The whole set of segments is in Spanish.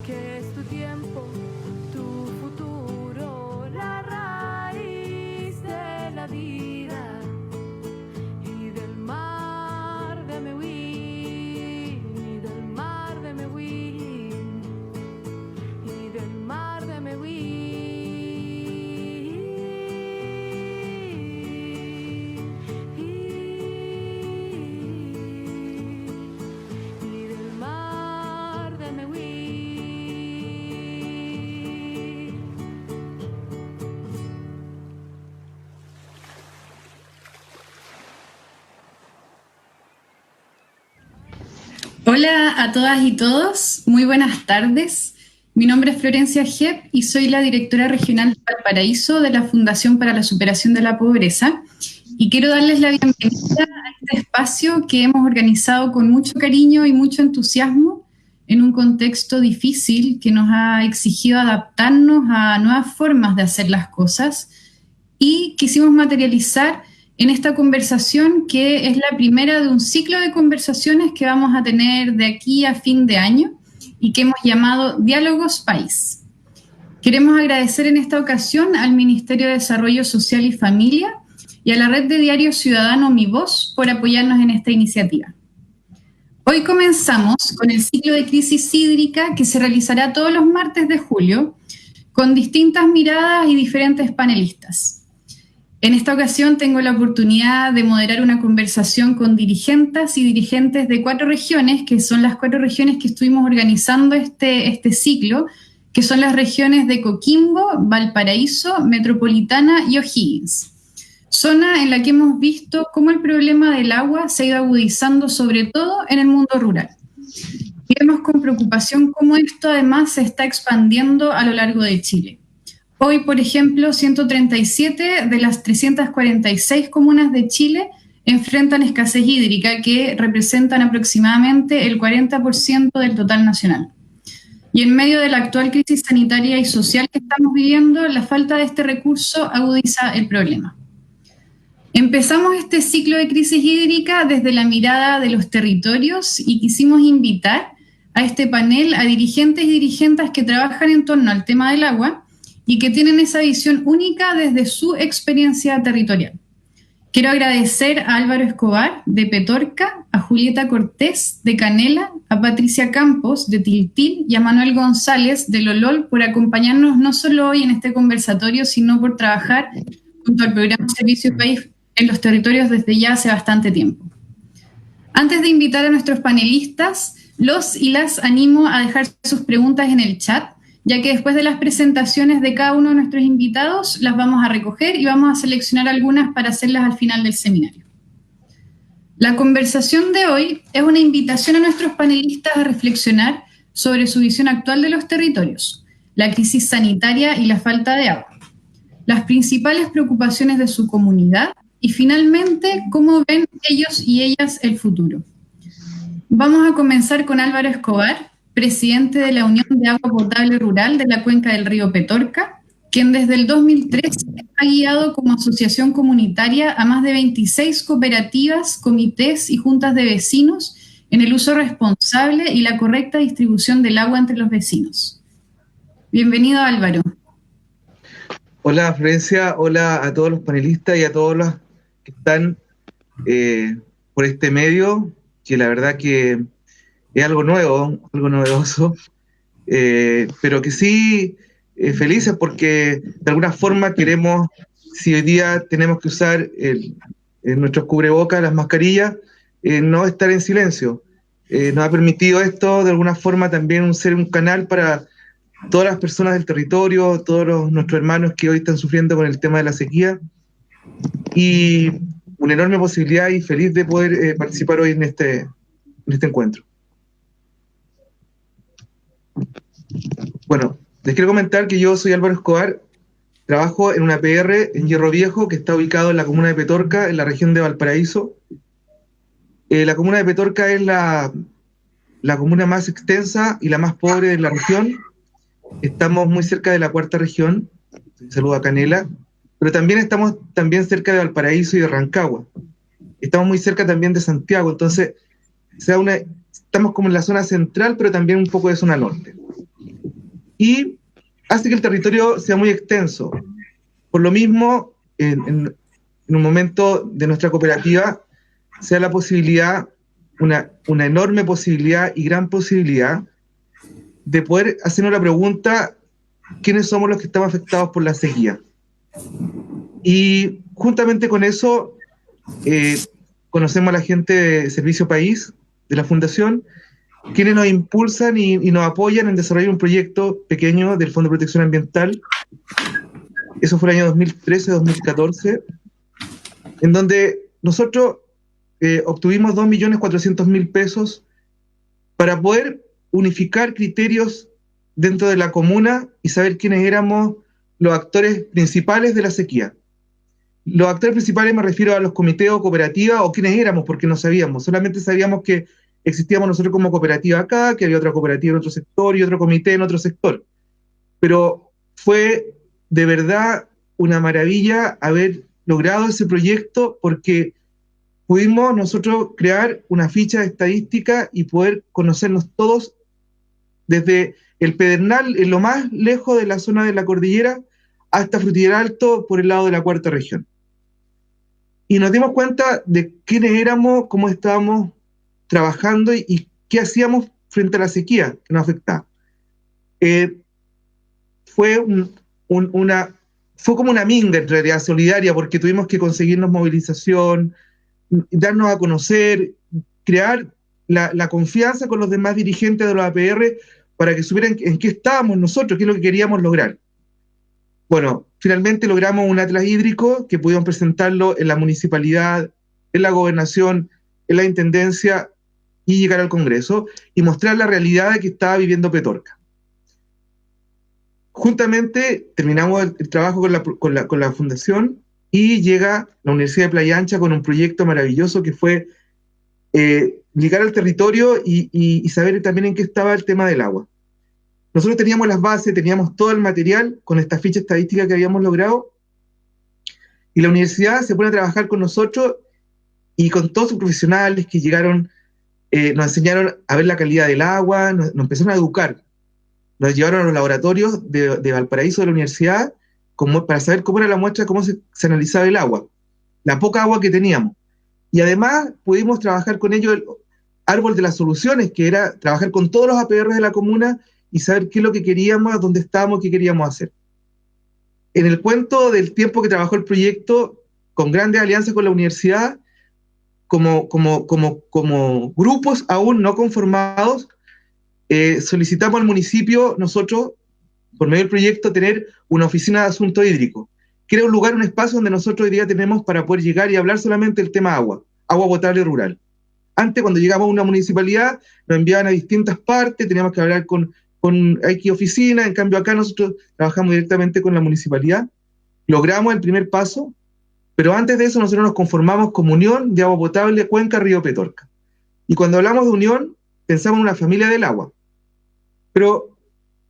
que es tu tiempo, tu futuro, la raíz de la vida y del mar de Mehuín, y del mar de Mehuín, y del mar de Mehuín. Hola a todas y todos, muy buenas tardes. Mi nombre es Florencia Jep y soy la directora regional de Valparaíso de la Fundación para la Superación de la Pobreza. Y quiero darles la bienvenida a este espacio que hemos organizado con mucho cariño y mucho entusiasmo en un contexto difícil que nos ha exigido adaptarnos a nuevas formas de hacer las cosas. Y quisimos materializar en esta conversación, que es la primera de un ciclo de conversaciones que vamos a tener de aquí a fin de año y que hemos llamado Diálogos País. Queremos agradecer en esta ocasión al Ministerio de Desarrollo Social y Familia y a la red de diario ciudadano Mi Voz por apoyarnos en esta iniciativa. Hoy comenzamos con el ciclo de crisis hídrica que se realizará todos los martes de julio con distintas miradas y diferentes panelistas. En esta ocasión tengo la oportunidad de moderar una conversación con dirigentes y dirigentes de 4 regiones, que son las 4 regiones que estuvimos organizando este ciclo, que son las regiones de Coquimbo, Valparaíso, Metropolitana y O'Higgins. Zona en la que hemos visto cómo el problema del agua se ha ido agudizando, sobre todo en el mundo rural. Y vemos con preocupación cómo esto además se está expandiendo a lo largo de Chile. Hoy, por ejemplo, 137 de las 346 comunas de Chile enfrentan escasez hídrica, que representan aproximadamente el 40% del total nacional. Y en medio de la actual crisis sanitaria y social que estamos viviendo, la falta de este recurso agudiza el problema. Empezamos este ciclo de crisis hídrica desde la mirada de los territorios y quisimos invitar a este panel a dirigentes y dirigentes que trabajan en torno al tema del agua y que tienen esa visión única desde su experiencia territorial. Quiero agradecer a Álvaro Escobar, de Petorca, a Julieta Cortés, de Canela, a Patricia Campos, de Tiltil, y a Manuel González, de Lolol, por acompañarnos no solo hoy en este conversatorio, sino por trabajar junto al programa Servicio País en los territorios desde ya hace bastante tiempo. Antes de invitar a nuestros panelistas, los y las animo a dejar sus preguntas en el chat, ya que después de las presentaciones de cada uno de nuestros invitados las vamos a recoger y vamos a seleccionar algunas para hacerlas al final del seminario. La conversación de hoy es una invitación a nuestros panelistas a reflexionar sobre su visión actual de los territorios, la crisis sanitaria y la falta de agua, las principales preocupaciones de su comunidad y finalmente cómo ven ellos y ellas el futuro. Vamos a comenzar con Álvaro Escobar, presidente de la Unión de Agua Potable Rural de la Cuenca del Río Petorca, quien desde el 2003 ha guiado como asociación comunitaria a más de 26 cooperativas, comités y juntas de vecinos en el uso responsable y la correcta distribución del agua entre los vecinos. Bienvenido, Álvaro. Hola, Florencia, hola a todos los panelistas y a todos los que están por este medio, que la verdad que es algo nuevo, algo novedoso, pero que sí felices porque de alguna forma queremos, si hoy día tenemos que usar nuestros cubrebocas, las mascarillas, no estar en silencio. Nos ha permitido esto de alguna forma también ser un canal para todas las personas del territorio, todos nuestros hermanos que hoy están sufriendo con el tema de la sequía, y una enorme posibilidad y feliz de poder participar hoy en este encuentro. Bueno, les quiero comentar que yo soy Álvaro Escobar, trabajo en una PR en Hierro Viejo, que está ubicado en la comuna de Petorca, en la región de Valparaíso. La comuna de Petorca es la comuna más extensa y la más pobre de la región. Estamos muy cerca de la 4ª región, saludo a Canela, pero también estamos cerca de Valparaíso y de Rancagua. Estamos muy cerca también de Santiago, entonces estamos como en la zona central, pero también un poco de zona norte. y hace que el territorio sea muy extenso. Por lo mismo, en un momento de nuestra cooperativa, sea la posibilidad, una enorme posibilidad y gran posibilidad de poder hacernos la pregunta: ¿quiénes somos los que estamos afectados por la sequía? Y juntamente con eso, conocemos a la gente de Servicio País, de la Fundación, quienes nos impulsan y nos apoyan en desarrollar un proyecto pequeño del Fondo de Protección Ambiental. Eso fue el año 2013-2014, en donde nosotros obtuvimos 2.400.000 pesos para poder unificar criterios dentro de la comuna y saber quiénes éramos los actores principales de la sequía. Los actores principales me refiero a los comités o cooperativas, o quiénes éramos, porque no sabíamos. Solamente sabíamos que existíamos nosotros como cooperativa acá, que había otra cooperativa en otro sector y otro comité en otro sector. Pero fue de verdad una maravilla haber logrado ese proyecto, porque pudimos nosotros crear una ficha estadística y poder conocernos todos desde el Pedernal, en lo más lejos de la zona de la cordillera, hasta Frutillar Alto por el lado de la cuarta región. Y nos dimos cuenta de quiénes éramos, cómo estábamos trabajando y qué hacíamos frente a la sequía que nos afectaba. Fue como una minga, en realidad, solidaria, porque tuvimos que conseguirnos movilización, darnos a conocer, crear la confianza con los demás dirigentes de los APR para que supieran en qué estábamos nosotros, qué es lo que queríamos lograr. Bueno, finalmente logramos un atlas hídrico que pudimos presentarlo en la municipalidad, en la gobernación, en la intendencia y llegar al Congreso y mostrar la realidad que estaba viviendo Petorca. Juntamente terminamos el trabajo con la fundación y llega la Universidad de Playa Ancha con un proyecto maravilloso que fue ligar al territorio y saber también en qué estaba el tema del agua. Nosotros teníamos las bases, teníamos todo el material con esta ficha estadística que habíamos logrado, y la universidad se pone a trabajar con nosotros y con todos sus profesionales que llegaron, nos enseñaron a ver la calidad del agua, nos empezaron a educar, nos llevaron a los laboratorios de Valparaíso de la universidad para saber cómo era la muestra, cómo se analizaba el agua, la poca agua que teníamos. Y además pudimos trabajar con ellos el árbol de las soluciones, que era trabajar con todos los APR de la comuna y saber qué es lo que queríamos, dónde estábamos, qué queríamos hacer. En el cuento del tiempo que trabajó el proyecto, con grandes alianzas con la universidad, como grupos aún no conformados, solicitamos al municipio, nosotros, por medio del proyecto, tener una oficina de asunto hídrico, que era un lugar, un espacio donde nosotros hoy día tenemos para poder llegar y hablar solamente del tema agua potable rural. Antes, cuando llegamos a una municipalidad, nos enviaban a distintas partes, teníamos que hablar con X oficina. En cambio acá nosotros trabajamos directamente con la municipalidad, logramos el primer paso, pero antes de eso nosotros nos conformamos como Unión de Agua Potable Cuenca Río Petorca. Y cuando hablamos de unión, pensamos en una familia del agua. Pero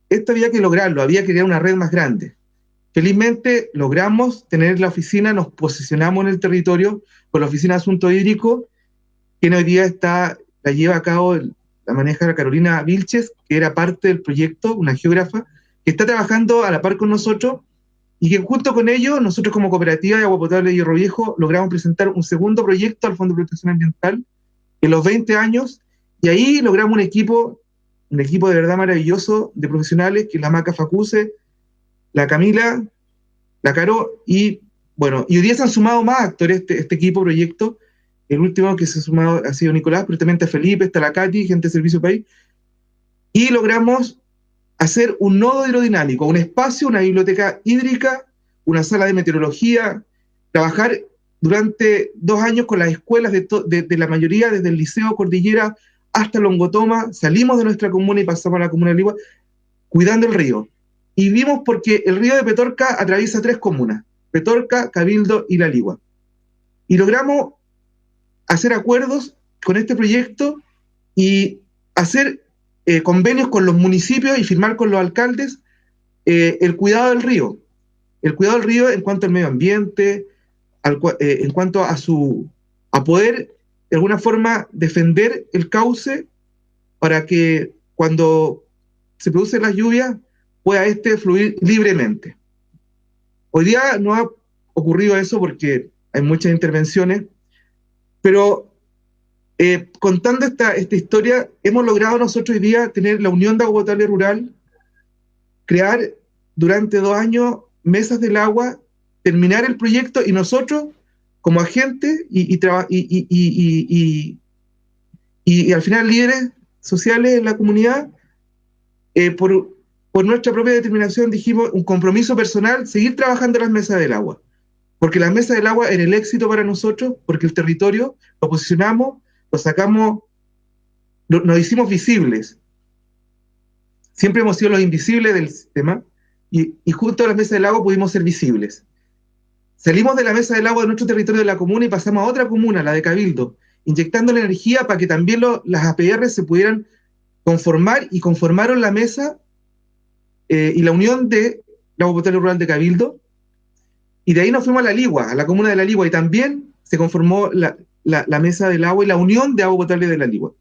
esto había que lograrlo, había que crear una red más grande. Felizmente logramos tener la oficina, nos posicionamos en el territorio con la Oficina de Asunto Hídrico, que hoy día la lleva a cabo, la maneja la Carolina Vilches, que era parte del proyecto, una geógrafa, que está trabajando a la par con nosotros, y que junto con ellos, nosotros como Cooperativa de Agua Potable de Hierro Viejo, logramos presentar un segundo proyecto al Fondo de Protección Ambiental en los 20 años, y ahí logramos un equipo de verdad maravilloso de profesionales, que es la Maca Facuse, la Camila, la Caro, y bueno, y hoy día se han sumado más actores este equipo proyecto. El último que se ha sumado ha sido Nicolás, pero también está Felipe, está la Katy, gente de Servicio País, y logramos hacer un nodo hidrodinámico, un espacio, una biblioteca hídrica, una sala de meteorología, trabajar durante 2 años con las escuelas de la mayoría, desde el Liceo Cordillera hasta Longotoma. Salimos de nuestra comuna y pasamos a la comuna de Ligua, cuidando el río. Y vimos, porque el río de Petorca atraviesa 3 comunas, Petorca, Cabildo y La Ligua. Y logramos hacer acuerdos con este proyecto y hacer convenios con los municipios y firmar con los alcaldes el cuidado del río. El cuidado del río en cuanto al medio ambiente, en cuanto a poder de alguna forma defender el cauce para que cuando se producen las lluvias pueda fluir libremente. Hoy día no ha ocurrido eso porque hay muchas intervenciones, pero contando esta historia, hemos logrado nosotros hoy día tener la Unión de Agua Potable Rural, crear durante 2 años mesas del agua, terminar el proyecto y nosotros, como agentes y al final líderes sociales en la comunidad, por nuestra propia determinación dijimos un compromiso personal, seguir trabajando en las mesas del agua. Porque las mesas del agua eran el éxito para nosotros, porque el territorio lo posicionamos, lo sacamos, nos hicimos visibles. Siempre hemos sido los invisibles del sistema y junto a las mesas del agua pudimos ser visibles. Salimos de la mesa del agua de nuestro territorio de la comuna y pasamos a otra comuna, la de Cabildo, inyectando la energía para que también las APR se pudieran conformar y conformaron la mesa y la unión de la Agua Potable Rural de Cabildo. Y de ahí nos fuimos a La Ligua, a la comuna de La Ligua, y también se conformó la mesa del agua y la unión de agua potable de La Ligua.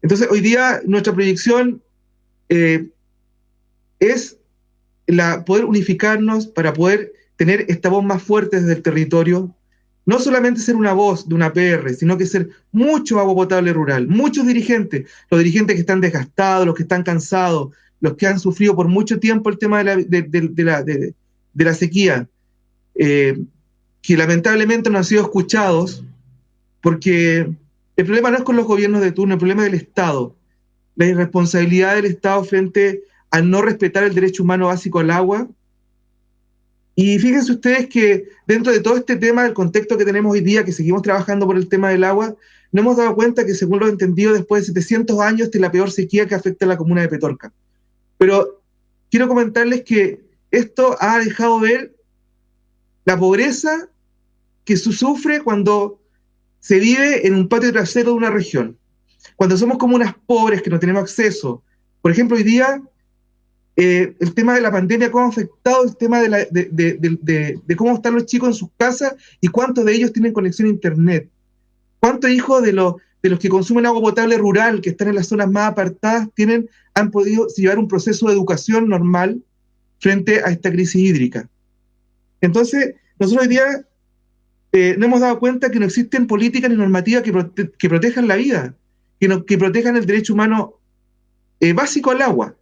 Entonces, hoy día nuestra proyección es poder unificarnos para poder tener esta voz más fuerte desde el territorio, no solamente ser una voz de una PR, sino que ser mucho agua potable rural, muchos dirigentes, los dirigentes que están desgastados, los que están cansados, los que han sufrido por mucho tiempo el tema de la sequía, que lamentablemente no han sido escuchados, porque el problema no es con los gobiernos de turno, el problema es del Estado, la irresponsabilidad del Estado frente a no respetar el derecho humano básico al agua. Y fíjense ustedes que dentro de todo este tema, del contexto que tenemos hoy día, que seguimos trabajando por el tema del agua, nos hemos dado cuenta que, según lo entendido, después de 700 años, esta es la peor sequía que afecta a la comuna de Petorca. Pero quiero comentarles que esto ha dejado ver la pobreza que se sufre cuando se vive en un patio trasero de una región. Cuando somos comunas pobres, que no tenemos acceso. Por ejemplo, hoy día, el tema de la pandemia, cómo ha afectado el tema de cómo están los chicos en sus casas y cuántos de ellos tienen conexión a internet. ¿Cuántos hijos de los que consumen agua potable rural, que están en las zonas más apartadas, han podido llevar un proceso de educación normal frente a esta crisis hídrica? Entonces, nosotros hoy día nos hemos dado cuenta que no existen políticas ni normativas que protejan la vida, que protejan el derecho humano básico al agua.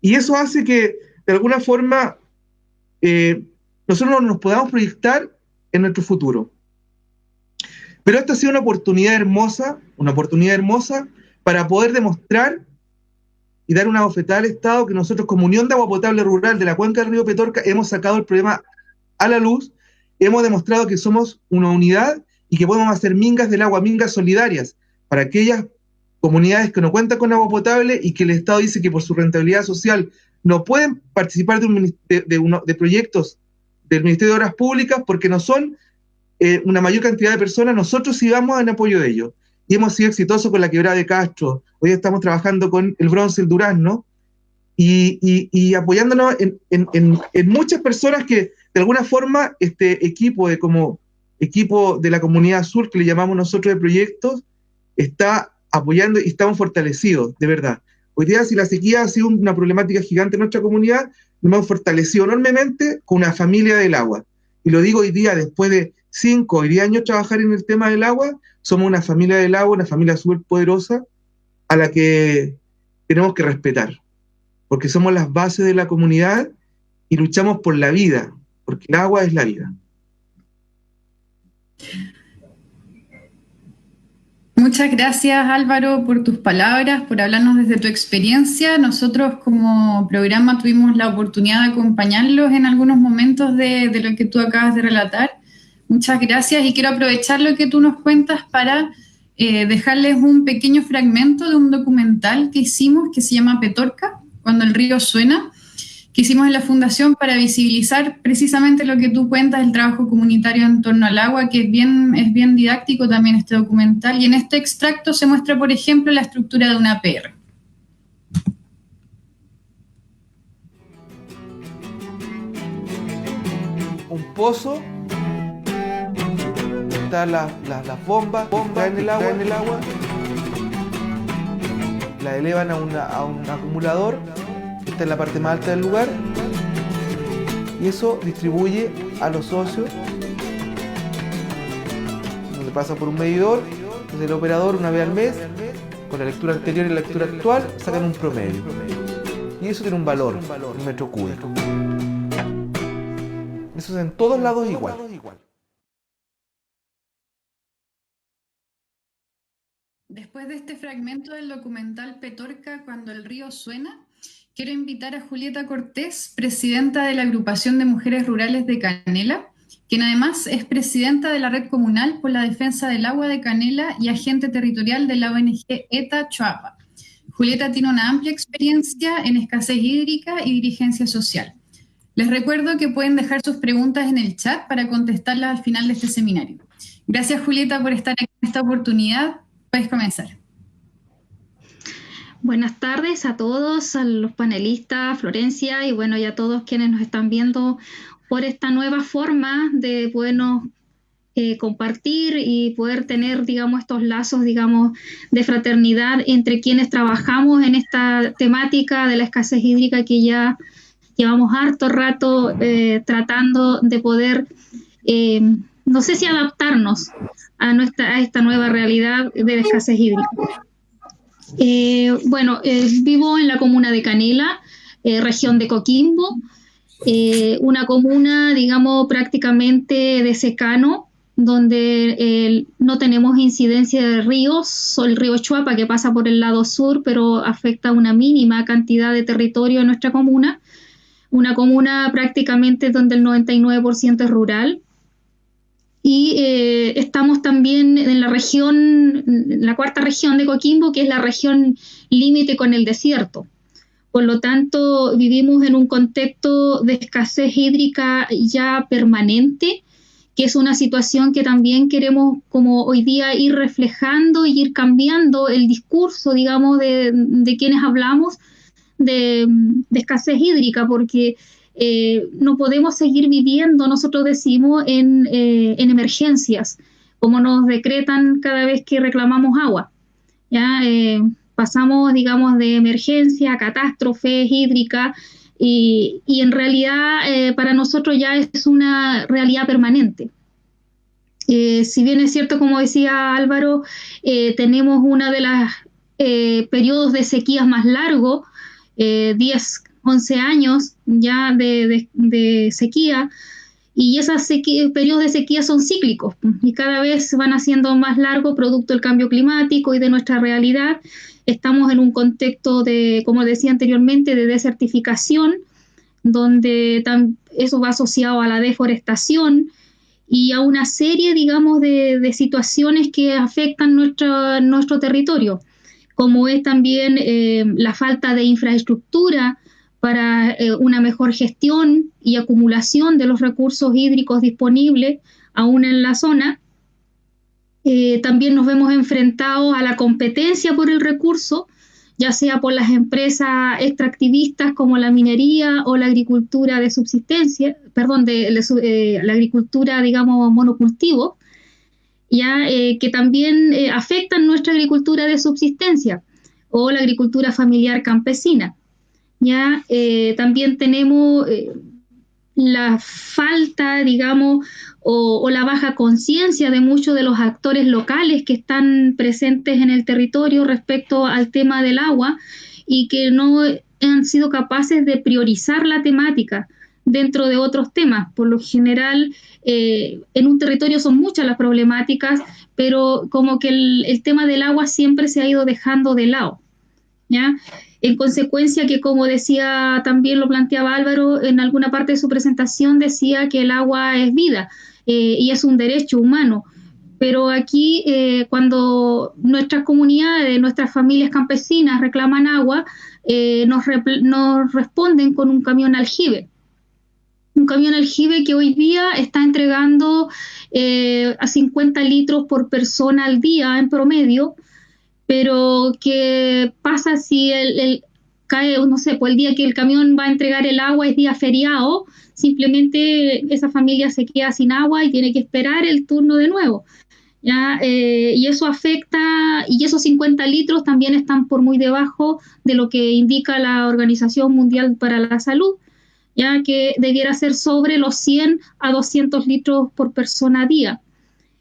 Y eso hace que, de alguna forma, nosotros nos podamos proyectar en nuestro futuro. Pero esta ha sido una oportunidad hermosa para poder demostrar y dar una bofetada al Estado que nosotros, como Unión de Agua Potable Rural de la Cuenca del Río Petorca, hemos sacado el problema a la luz, hemos demostrado que somos una unidad y que podemos hacer mingas del agua, mingas solidarias, para aquellas comunidades que no cuentan con agua potable y que el Estado dice que por su rentabilidad social no pueden participar de proyectos del Ministerio de Obras Públicas porque no son una mayor cantidad de personas. Nosotros sí vamos en apoyo de ellos. Y hemos sido exitosos con la quebrada de Castro. Hoy estamos trabajando con el Bronce, el Durazno, y apoyándonos en muchas personas que, de alguna forma, este equipo como equipo de la Comunidad Sur, que le llamamos nosotros de proyectos, está apoyando y estamos fortalecidos, de verdad. Hoy día, si la sequía ha sido una problemática gigante en nuestra comunidad, nos hemos fortalecido enormemente con una familia del agua. Y lo digo hoy día, después de 5 y 10 años trabajar en el tema del agua, somos una familia del agua, una familia súper poderosa, a la que tenemos que respetar, porque somos las bases de la comunidad y luchamos por la vida, porque el agua es la vida. Muchas gracias, Álvaro, por tus palabras, por hablarnos desde tu experiencia. Nosotros como programa tuvimos la oportunidad de acompañarlos en algunos momentos de lo que tú acabas de relatar. Muchas gracias, y quiero aprovechar lo que tú nos cuentas para dejarles un pequeño fragmento de un documental que hicimos que se llama Petorca, cuando el río suena, que hicimos en la Fundación para visibilizar precisamente lo que tú cuentas, el trabajo comunitario en torno al agua, que es bien didáctico también este documental, y en este extracto se muestra, por ejemplo, la estructura de una APR. Un pozo, están las bombas en el agua, la elevan a un acumulador, está en la parte más alta del lugar, y eso distribuye a los socios, donde pasa por un medidor. Entonces el operador, una vez al mes, con la lectura anterior y la lectura actual, sacan un promedio. Y eso tiene un valor, un metro cúbico. Eso es en todos lados igual. Después de este fragmento del documental Petorca, Cuando el río suena, quiero invitar a Julieta Cortés, presidenta de la Agrupación de Mujeres Rurales de Canela, quien además es presidenta de la Red Comunal por la Defensa del Agua de Canela y agente territorial de la ONG ETA Choapa. Julieta tiene una amplia experiencia en escasez hídrica y dirigencia social. Les recuerdo que pueden dejar sus preguntas en el chat para contestarlas al final de este seminario. Gracias, Julieta, por estar aquí en esta oportunidad. Puedes comenzar. Buenas tardes a todos, a los panelistas, Florencia, y bueno, y a todos quienes nos están viendo por esta nueva forma de podernos compartir y poder tener, digamos, estos lazos, digamos, de fraternidad entre quienes trabajamos en esta temática de la escasez hídrica que ya llevamos harto rato tratando de poder, no sé si adaptarnos a esta nueva realidad de la escasez hídrica. Vivo en la comuna de Canela, región de Coquimbo, una comuna, digamos, prácticamente de secano, donde no tenemos incidencia de ríos, el río Choapa que pasa por el lado sur, pero afecta una mínima cantidad de territorio en nuestra comuna, una comuna prácticamente donde el 99% es rural. Y estamos también en la región, la cuarta región de Coquimbo, que es la región límite con el desierto. Por lo tanto, vivimos en un contexto de escasez hídrica ya permanente, que es una situación que también queremos como hoy día ir reflejando y ir cambiando el discurso, digamos, de quienes hablamos de escasez hídrica, porque no podemos seguir viviendo, nosotros decimos, en emergencias, como nos decretan cada vez que reclamamos agua. ¿Ya? Pasamos, digamos, de emergencia a catástrofes hídricas y en realidad para nosotros ya es una realidad permanente. Si bien es cierto, como decía Álvaro, tenemos una de las periodos de sequías más largos, 10, 11 años ya de sequía, y esos periodos de sequía son cíclicos y cada vez van haciendo más largos producto del cambio climático y de nuestra realidad. Estamos en un contexto de, como decía anteriormente, de desertificación, donde eso va asociado a la deforestación y a una serie, digamos, de situaciones que afectan nuestro territorio, como es también la falta de infraestructura para una mejor gestión y acumulación de los recursos hídricos disponibles aún en la zona. También nos vemos enfrentados a la competencia por el recurso, ya sea por las empresas extractivistas como la minería o la agricultura de subsistencia, la agricultura, digamos, monocultivo, ya que también afectan nuestra agricultura de subsistencia o la agricultura familiar campesina. Ya también tenemos la falta, digamos, o la baja conciencia de muchos de los actores locales que están presentes en el territorio respecto al tema del agua y que no han sido capaces de priorizar la temática dentro de otros temas. Por lo general, en un territorio son muchas las problemáticas, pero como que el tema del agua siempre se ha ido dejando de lado, ¿ya? En consecuencia que, como decía, también lo planteaba Álvaro, en alguna parte de su presentación decía que el agua es vida y es un derecho humano. Pero aquí, cuando nuestras comunidades, nuestras familias campesinas reclaman agua, nos responden con un camión aljibe. Un camión aljibe que hoy día está entregando a 50 litros por persona al día en promedio, pero ¿qué pasa si cae, no sé, pues el día que el camión va a entregar el agua es día feriado? Simplemente esa familia se queda sin agua y tiene que esperar el turno de nuevo. ¿ya? Y eso afecta, y esos 50 litros también están por muy debajo de lo que indica la Organización Mundial para la Salud, ya que debiera ser sobre los 100 a 200 litros por persona a día.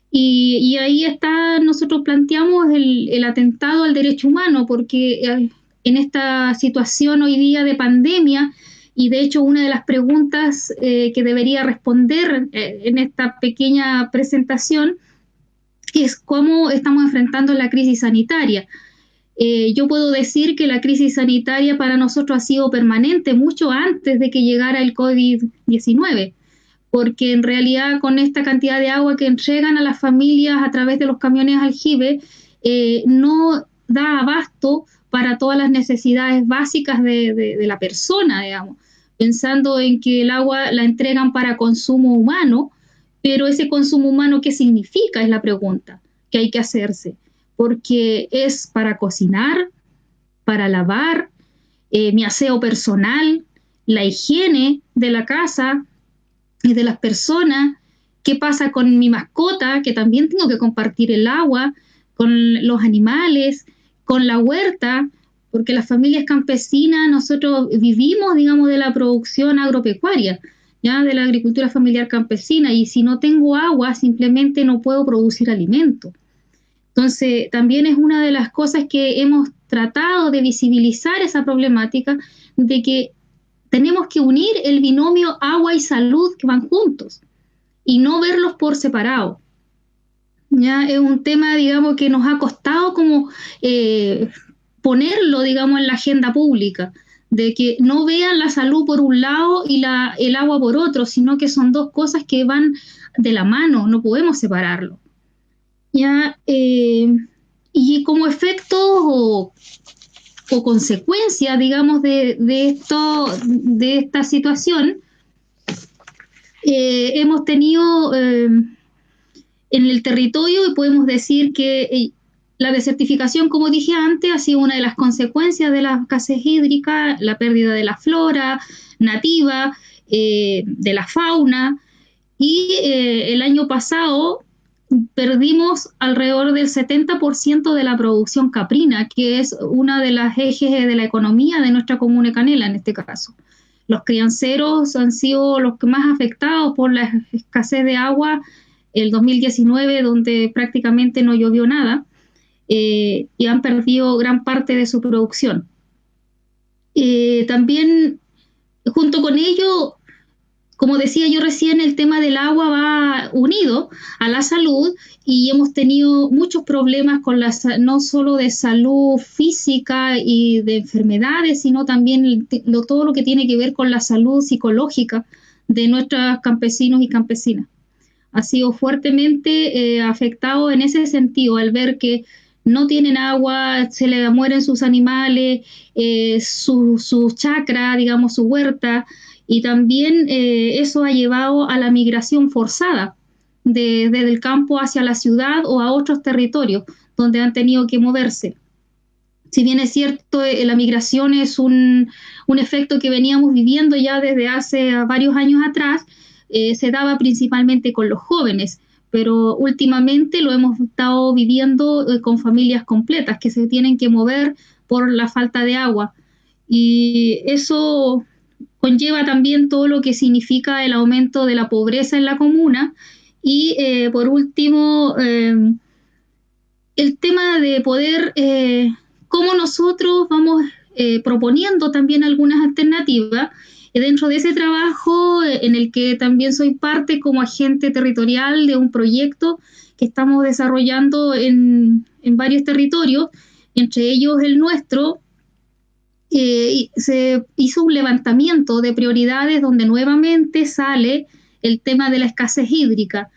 Y ahí está, nosotros planteamos el atentado al derecho humano, porque en esta situación hoy día de pandemia, y de hecho una de las preguntas que debería responder en esta pequeña presentación es cómo estamos enfrentando la crisis sanitaria. Yo puedo decir que la crisis sanitaria para nosotros ha sido permanente mucho antes de que llegara el COVID-19, porque en realidad con esta cantidad de agua que entregan a las familias a través de los camiones aljibe, no da abasto para todas las necesidades básicas de la persona, digamos, pensando en que el agua la entregan para consumo humano, pero ese consumo humano, ¿qué significa? Es la pregunta que hay que hacerse, porque es para cocinar, para lavar, mi aseo personal, la higiene de la casa y de las personas. ¿Qué pasa con mi mascota? Que también tengo que compartir el agua, con los animales, con la huerta, porque las familias campesinas, nosotros vivimos, digamos, de la producción agropecuaria, ¿ya? De la agricultura familiar campesina, y si no tengo agua, simplemente no puedo producir alimento. Entonces, también es una de las cosas que hemos tratado de visibilizar esa problemática, de que tenemos que unir el binomio agua y salud, que van juntos, y no verlos por separado. Ya es un tema, digamos, que nos ha costado como ponerlo, digamos, en la agenda pública, de que no vean la salud por un lado y el agua por otro, sino que son dos cosas que van de la mano, no podemos separarlo. Ya, y como efecto o consecuencia, digamos, de esta situación, hemos tenido en el territorio, y podemos decir que la desertificación, como dije antes, ha sido una de las consecuencias de la escasez hídrica, la pérdida de la flora nativa, de la fauna, y el año pasado perdimos alrededor del 70% de la producción caprina, que es una de las ejes de la economía de nuestra comuna de Canela en este caso. Los crianceros han sido los que más afectados por la escasez de agua el 2019, donde prácticamente no llovió nada, y han perdido gran parte de su producción. También, junto con ello, como decía yo recién, el tema del agua va unido a la salud, y hemos tenido muchos problemas con no solo de salud física y de enfermedades, sino también todo lo que tiene que ver con la salud psicológica de nuestros campesinos y campesinas. Ha sido fuertemente afectado en ese sentido, al ver que no tienen agua, se les mueren sus animales, su chacra, digamos, su huerta, y también eso ha llevado a la migración forzada desde el campo hacia la ciudad o a otros territorios donde han tenido que moverse. Si bien es cierto, la migración es un efecto que veníamos viviendo ya desde hace varios años atrás, se daba principalmente con los jóvenes, pero últimamente lo hemos estado viviendo con familias completas que se tienen que mover por la falta de agua, y eso conlleva también todo lo que significa el aumento de la pobreza en la comuna. Y por último, el tema de poder, cómo nosotros vamos proponiendo también algunas alternativas dentro de ese trabajo en el que también soy parte como agente territorial de un proyecto que estamos desarrollando en varios territorios, entre ellos el nuestro. Se hizo un levantamiento de prioridades donde nuevamente sale el tema de la escasez hídrica.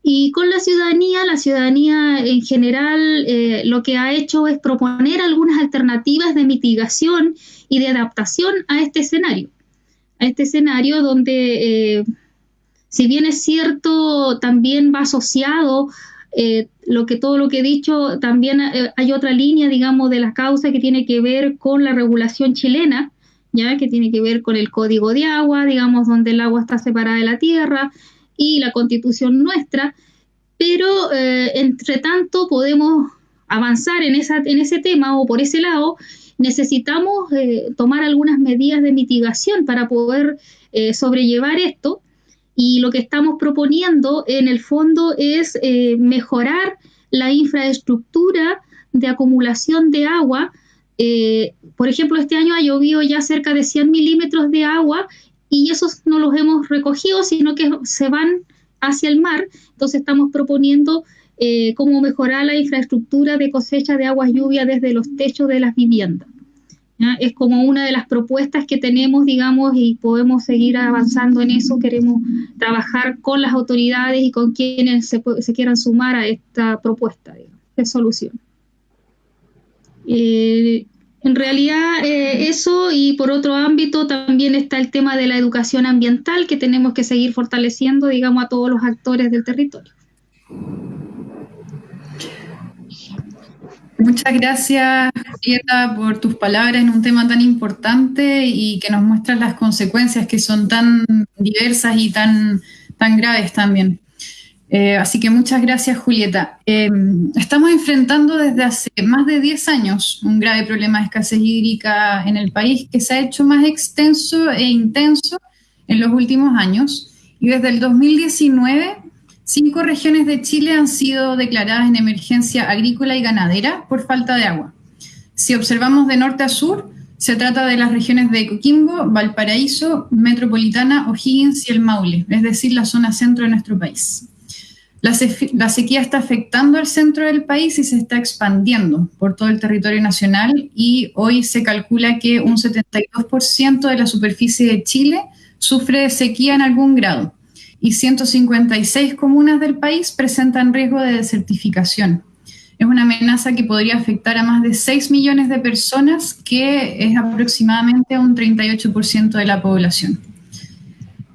Y con la ciudadanía en general lo que ha hecho es proponer algunas alternativas de mitigación y de adaptación a este escenario donde, si bien es cierto, también va asociado todo lo que he dicho, también hay otra línea, digamos, de la causa que tiene que ver con la regulación chilena, ya que tiene que ver con el Código de Agua, digamos, donde el agua está separada de la tierra, y la Constitución nuestra, pero entre tanto podemos avanzar en ese tema o por ese lado. Necesitamos tomar algunas medidas de mitigación para poder sobrellevar esto, y lo que estamos proponiendo en el fondo es mejorar la infraestructura de acumulación de agua. Por ejemplo, este año ha llovido ya cerca de 100 milímetros de agua y esos no los hemos recogido, sino que se van hacia el mar. Entonces estamos proponiendo cómo mejorar la infraestructura de cosecha de aguas lluvias desde los techos de las viviendas. ¿Ya? Es como una de las propuestas que tenemos, digamos, y podemos seguir avanzando en eso. Queremos trabajar con las autoridades y con quienes se quieran sumar a esta propuesta, digamos, de solución. En realidad eso, y por otro ámbito también está el tema de la educación ambiental, que tenemos que seguir fortaleciendo, digamos, a todos los actores del territorio. Muchas gracias, Julieta, por tus palabras en un tema tan importante y que nos muestran las consecuencias que son tan diversas y tan graves también. Así que muchas gracias, Julieta. Estamos enfrentando desde hace más de 10 años un grave problema de escasez hídrica en el país que se ha hecho más extenso e intenso en los últimos años, y desde el 2019 5 regiones de Chile han sido declaradas en emergencia agrícola y ganadera por falta de agua. Si observamos de norte a sur, se trata de las regiones de Coquimbo, Valparaíso, Metropolitana, O'Higgins y el Maule, es decir, la zona centro de nuestro país. La sequía está afectando al centro del país y se está expandiendo por todo el territorio nacional, y hoy se calcula que un 72% de la superficie de Chile sufre de sequía en algún grado, y 156 comunas del país presentan riesgo de desertificación. Es una amenaza que podría afectar a más de 6 millones de personas, que es aproximadamente un 38% de la población.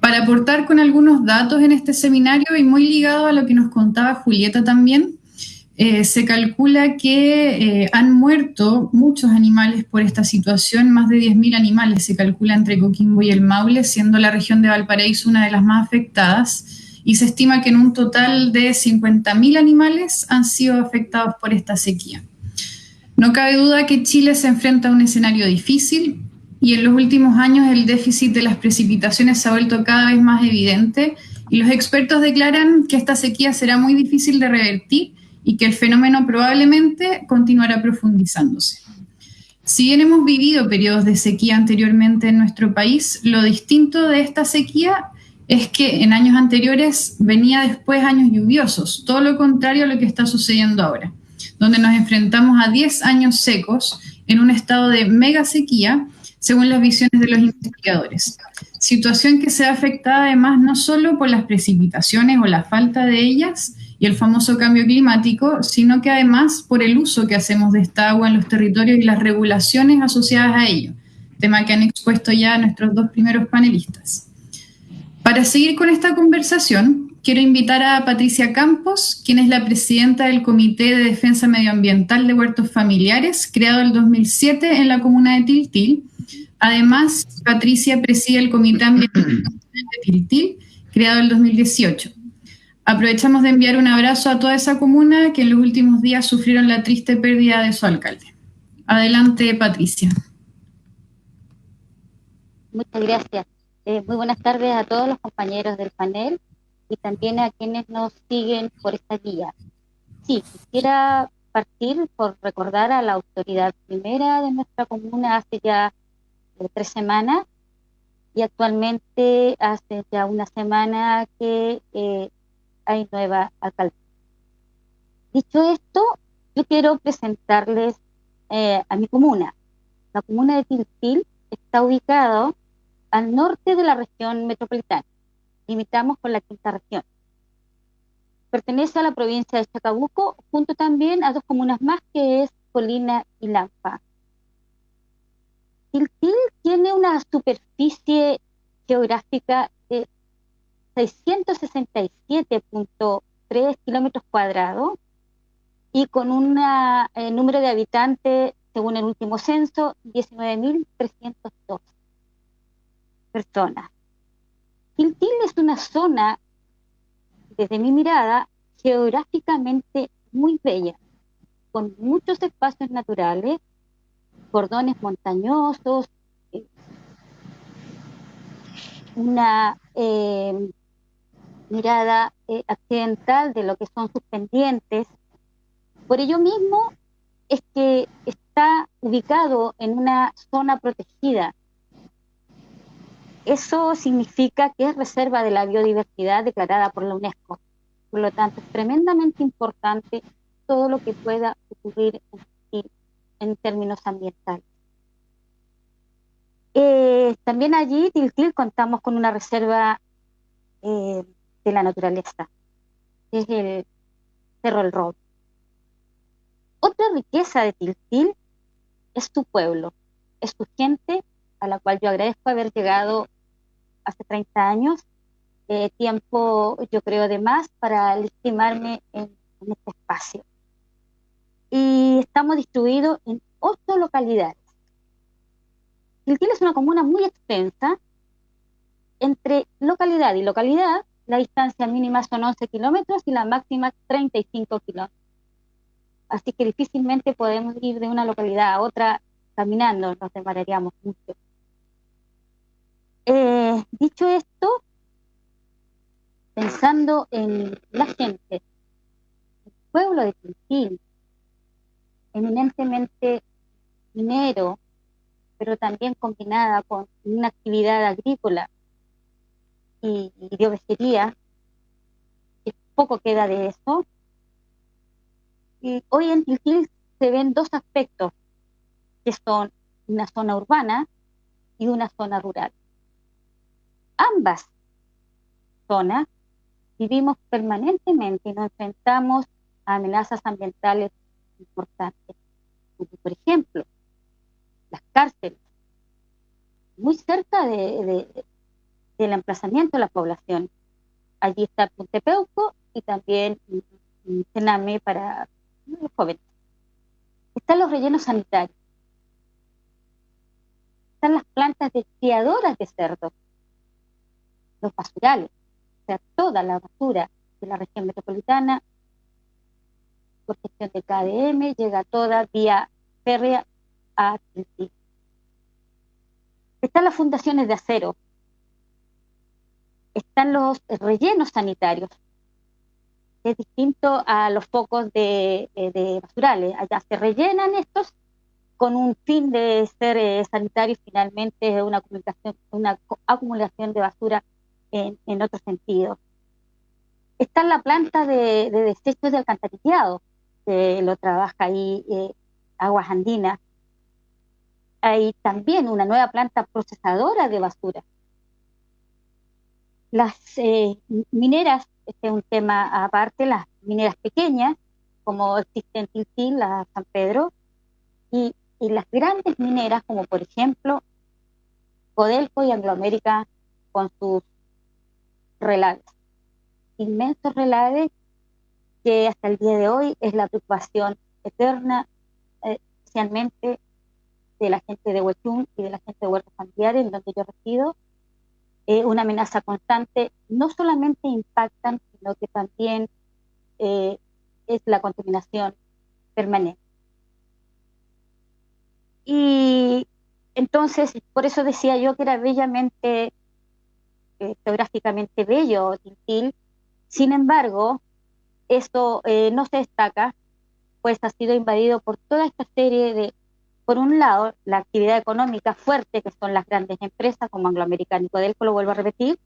Para aportar con algunos datos en este seminario y muy ligado a lo que nos contaba Julieta también, se calcula que han muerto muchos animales por esta situación, más de 10.000 animales se calcula entre Coquimbo y el Maule, siendo la región de Valparaíso una de las más afectadas, y se estima que en un total de 50.000 animales han sido afectados por esta sequía. No cabe duda que Chile se enfrenta a un escenario difícil, y en los últimos años el déficit de las precipitaciones se ha vuelto cada vez más evidente, y los expertos declaran que esta sequía será muy difícil de revertir y que el fenómeno probablemente continuará profundizándose. Si bien hemos vivido periodos de sequía anteriormente en nuestro país, lo distinto de esta sequía es que en años anteriores venía después años lluviosos, todo lo contrario a lo que está sucediendo ahora, donde nos enfrentamos a 10 años secos en un estado de mega sequía, según las visiones de los investigadores. Situación que se ha afectada además no solo por las precipitaciones o la falta de ellas y el famoso cambio climático, sino que además por el uso que hacemos de esta agua en los territorios y las regulaciones asociadas a ello, tema que han expuesto ya nuestros dos primeros panelistas. Para seguir con esta conversación, quiero invitar a Patricia Campos, quien es la presidenta del Comité de Defensa Medioambiental de Huertos Familiares, creado en el 2007 en la comuna de Tiltil. Además, Patricia preside el Comité Ambiental de Tiltil, creado en el 2018. Aprovechamos de enviar un abrazo a toda esa comuna que en los últimos días sufrieron la triste pérdida de su alcalde. Adelante, Patricia. Muchas gracias. Muy buenas tardes a todos los compañeros del panel y también a quienes nos siguen por esta guía. Sí, quisiera partir por recordar a la autoridad primera de nuestra comuna hace ya 3 semanas, y actualmente hace ya una semana que hay nueva alcaldesa. Dicho esto, yo quiero presentarles a mi comuna. La comuna de Tiltil está ubicada al norte de la región metropolitana. Limitamos con la quinta región. Pertenece a la provincia de Chacabuco, junto también a 2 comunas más, que es Colina y Lampa. Tiltil tiene una superficie geográfica de 667.3 kilómetros cuadrados y con un número de habitantes, según el último censo, 19.302 personas. Tiltil es una zona, desde mi mirada, geográficamente muy bella, con muchos espacios naturales, cordones montañosos, una mirada accidental de lo que son sus pendientes. Por ello mismo es que está ubicado en una zona protegida. Eso significa que es reserva de la biodiversidad declarada por la UNESCO. Por lo tanto, es tremendamente importante todo lo que pueda ocurrir en términos ambientales. También allí, Tiltil, contamos con una reserva de la naturaleza, que es el Cerro El Roble. Otra riqueza de Tiltil es su pueblo, es su gente, a la cual yo agradezco haber llegado hace 30 años, tiempo yo creo de más para legitimarme en este espacio. Y estamos distribuidos en 8 localidades. Tiltil es una comuna muy extensa. Entre localidad y localidad, la distancia mínima son 11 kilómetros y la máxima 35 kilómetros. Así que difícilmente podemos ir de una localidad a otra caminando, nos demoraríamos mucho. Dicho esto, pensando en la gente, el pueblo de Tiltil, eminentemente minero, pero también combinada con una actividad agrícola y de ovejería, que poco queda de eso. Y hoy en Tiltil se ven 2 aspectos, que son una zona urbana y una zona rural. Ambas zonas vivimos permanentemente y nos enfrentamos a amenazas ambientales importantes, como por ejemplo las cárceles, muy cerca del emplazamiento de la población. Allí está Puntepeuco y también Cename para los jóvenes. Están los rellenos sanitarios, están las plantas criadoras de cerdos, los basurales, o sea, toda la basura de la región metropolitana, por gestión de KDM, llega toda vía férrea a Tiltil. Están las fundaciones de acero, están los rellenos sanitarios, es distinto a los focos de basurales. Allá se rellenan estos con un fin de ser sanitario y finalmente una acumulación de basura en otro sentido. Está la planta de desechos de alcantarillado, que lo trabaja ahí Aguas Andinas. Hay también una nueva planta procesadora de basura. Las mineras, este es un tema aparte, las mineras pequeñas, como existe en Tiltil, la San Pedro, y las grandes mineras, como por ejemplo Codelco y Anglo American, con sus relaves, inmensos relaves, que hasta el día de hoy es la preocupación eterna, especialmente de la gente de Huechún y de la gente de Huertos Familiares, en donde yo resido. Una amenaza constante, no solamente impactan, sino que también es la contaminación permanente. Y entonces, por eso decía yo que era bellamente, geográficamente bello Tiltil. Sin embargo, esto no se destaca, pues ha sido invadido por toda esta serie de, por un lado, la actividad económica fuerte, que son las grandes empresas como Anglo American y Codelco, lo vuelvo a repetir,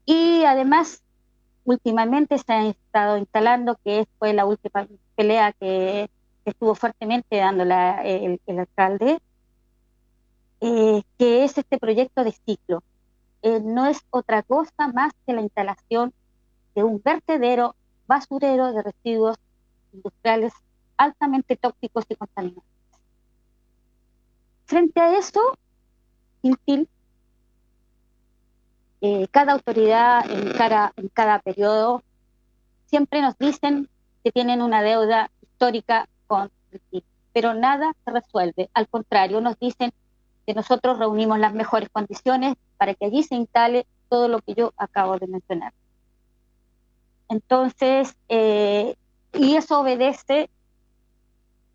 y además, últimamente se ha estado instalando, que fue la última pelea que estuvo fuertemente dando el alcalde, que es este proyecto de ciclo. No es otra cosa más que la instalación de un vertedero basurero de residuos industriales altamente tóxicos y contaminantes. Frente a eso, Tiltil, cada autoridad en cada periodo siempre nos dicen que tienen una deuda histórica con Tiltil, pero nada se resuelve. Al contrario, nos dicen que nosotros reunimos las mejores condiciones para que allí se instale todo lo que yo acabo de mencionar. Entonces, y eso obedece,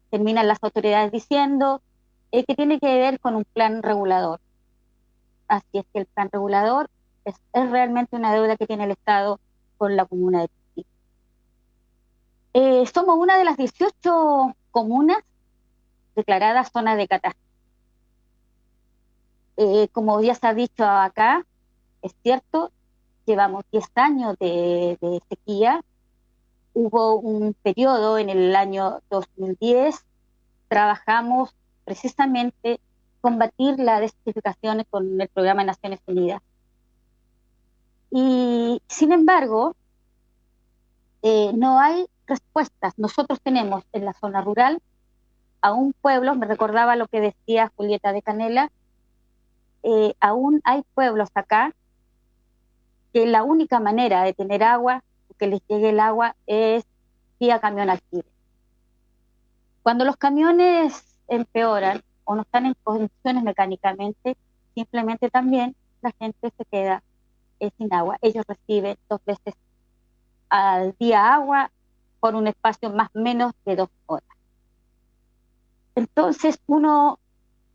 terminan las autoridades diciendo, que tiene que ver con un plan regulador. Así es que el plan regulador es realmente una deuda que tiene el Estado con la comuna de Tiltil. Somos una de las 18 comunas declaradas zona de catástrofe. Como ya se ha dicho acá, es cierto, llevamos 10 años de sequía. Hubo un periodo en el año 2010, trabajamos precisamente combatir la desertificación con el programa de Naciones Unidas. Y sin embargo, no hay respuestas. Nosotros tenemos en la zona rural a un pueblo, me recordaba lo que decía Julieta de Canela, aún hay pueblos acá que la única manera de tener agua, que les llegue el agua, es vía camión alquiler. Cuando los camiones empeoran o no están en condiciones mecánicamente, simplemente también la gente se queda sin agua. Ellos reciben 2 veces al día agua por un espacio más o menos de 2 horas. Entonces uno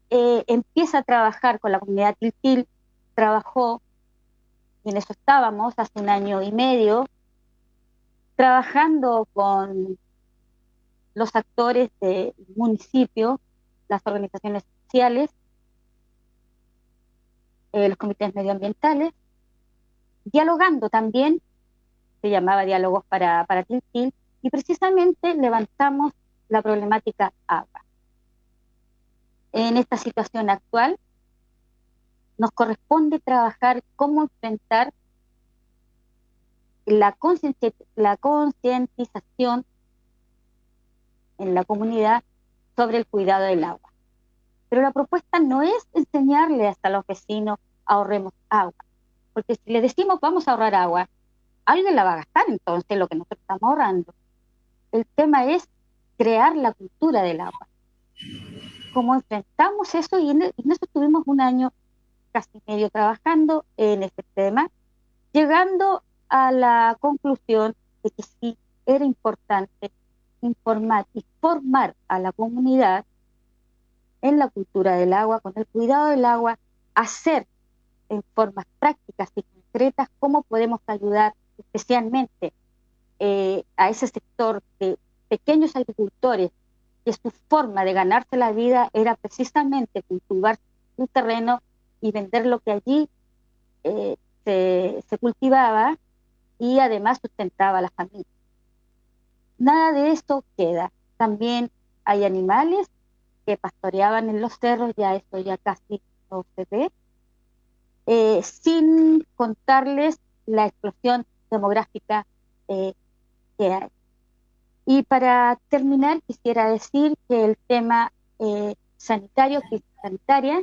empieza a trabajar con la comunidad Tiltil, trabajó, y en eso estábamos hace 1 año y medio, trabajando con los actores del municipio, las organizaciones sociales, los comités medioambientales, dialogando también, se llamaba Diálogos para Tiltil, y precisamente levantamos la problemática agua. En esta situación actual, nos corresponde trabajar cómo enfrentar la concientización en la comunidad sobre el cuidado del agua. Pero la propuesta no es enseñarle hasta a los vecinos ahorremos agua, porque si le decimos vamos a ahorrar agua, alguien la va a gastar entonces lo que nosotros estamos ahorrando. El tema es crear la cultura del agua. Como enfrentamos eso, y en eso estuvimos 1 año casi medio trabajando en este tema, llegando a la conclusión de que sí era importante informar y formar a la comunidad en la cultura del agua, con el cuidado del agua, hacer en formas prácticas y concretas cómo podemos ayudar especialmente a ese sector de pequeños agricultores, que su forma de ganarse la vida era precisamente cultivar un terreno y vender lo que allí se cultivaba, y además sustentaba a la familia. Nada de esto queda. También hay animales que pastoreaban en los cerros, ya esto ya casi no se ve, sin contarles la explosión demográfica que hay. Y para terminar, quisiera decir que el tema sanitario, crisis sanitaria,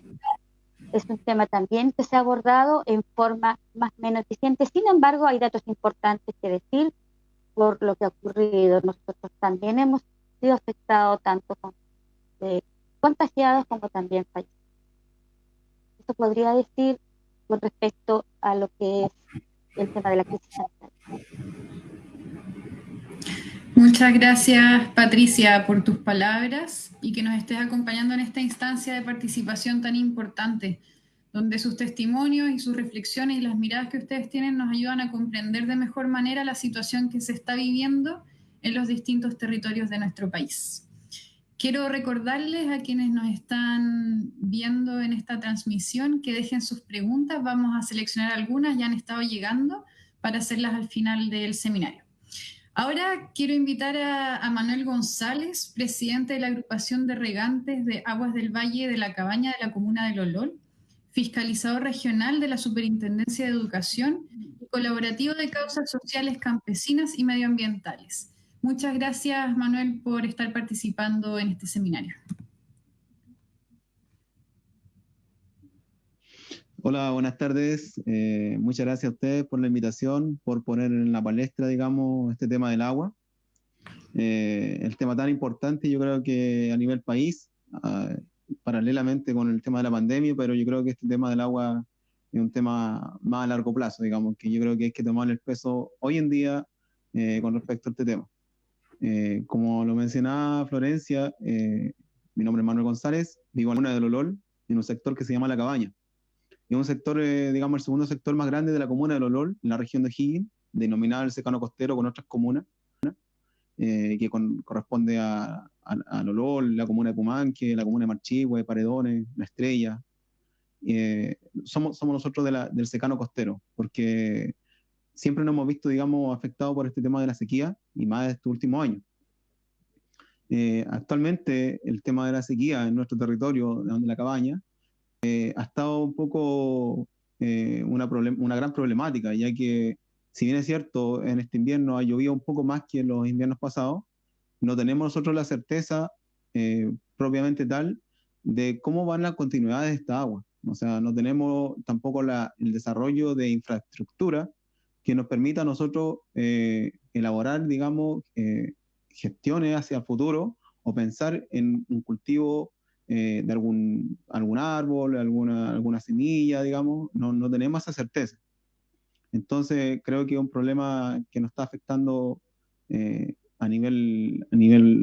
es un tema también que se ha abordado en forma más o menos eficiente. Sin embargo, hay datos importantes que decir por lo que ha ocurrido. Nosotros también hemos sido afectados tanto con contagiados como también fallecidos. Esto podría decir con respecto a lo que es el tema de la crisis sanitaria. Muchas gracias, Patricia, por tus palabras y que nos estés acompañando en esta instancia de participación tan importante, donde sus testimonios y sus reflexiones y las miradas que ustedes tienen nos ayudan a comprender de mejor manera la situación que se está viviendo en los distintos territorios de nuestro país. Quiero recordarles a quienes nos están viendo en esta transmisión que dejen sus preguntas. Vamos a seleccionar algunas, ya han estado llegando, para hacerlas al final del seminario. Ahora quiero invitar a Manuel González, presidente de la agrupación de regantes de Aguas del Valle de la Cabaña de la comuna de Lolol, fiscalizador regional de la Superintendencia de Educación y colaborativo de causas sociales campesinas y medioambientales. Muchas gracias, Manuel, por estar participando en este seminario. Hola, buenas tardes. Muchas gracias a ustedes por la invitación, por poner en la palestra, digamos, este tema del agua. El tema tan importante, yo creo que a nivel país, paralelamente con el tema de la pandemia, pero yo creo que este tema del agua es un tema más a largo plazo, digamos, que yo creo que hay que tomar el peso hoy en día con respecto a este tema. Como lo mencionaba Florencia, mi nombre es Manuel González, vivo en la comuna de Lolol, en un sector que se llama La Cabaña. Es un sector, digamos, el segundo sector más grande de la comuna de Lolol, en la región de O'Higgins, denominado el secano costero con otras comunas, que corresponde a Lolol, la comuna de Pumanque, la comuna de Marchihue, Paredones, La Estrella. Somos nosotros del secano costero, porque siempre nos hemos visto, digamos, afectados por este tema de la sequía, y más de estos últimos años. Actualmente el tema de la sequía en nuestro territorio, de La Cabaña, ha estado un poco una gran problemática, ya que si bien es cierto, en este invierno ha llovido un poco más que en los inviernos pasados, no tenemos nosotros la certeza propiamente tal de cómo van las continuidades de esta agua. O sea, no tenemos tampoco el desarrollo de infraestructura que nos permita a nosotros elaborar, digamos, gestiones hacia el futuro o pensar en un cultivo de algún árbol, alguna semilla, digamos. No tenemos esa certeza. Entonces creo que es un problema que nos está afectando a nivel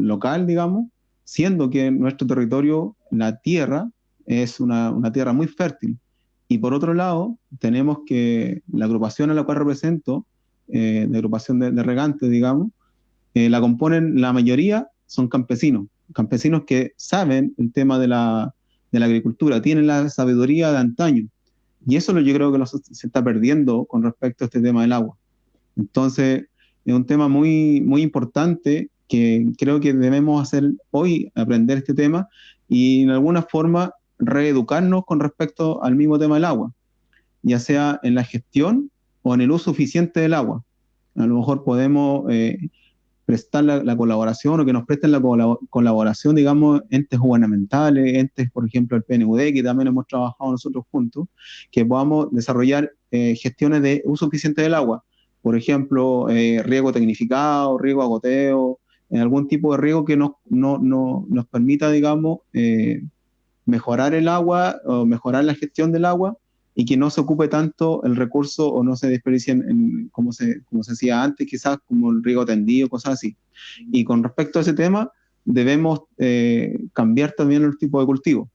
local, digamos, siendo que en nuestro territorio la tierra es una tierra muy fértil. Y por otro lado, tenemos que la agrupación a la cual represento, de agrupación de regantes, digamos, la componen, la mayoría son campesinos que saben el tema de la agricultura, tienen la sabiduría de antaño. Y eso yo creo que se está perdiendo con respecto a este tema del agua. Entonces, es un tema muy, muy importante que creo que debemos hacer hoy, aprender este tema y en alguna forma reeducarnos con respecto al mismo tema del agua, ya sea en la gestión o en el uso eficiente del agua. A lo mejor podemos prestar la colaboración o que nos presten la colaboración, digamos, entes gubernamentales, entes, por ejemplo, el PNUD, que también hemos trabajado nosotros juntos, que podamos desarrollar gestiones de uso eficiente del agua. Por ejemplo, riego tecnificado, riego a goteo, algún tipo de riego que nos permita, digamos, mejorar el agua o mejorar la gestión del agua y que no se ocupe tanto el recurso o no se desperdicie como se hacía antes, quizás como el riego tendido, cosas así. Y con respecto a ese tema, debemos cambiar también el tipo de cultivo.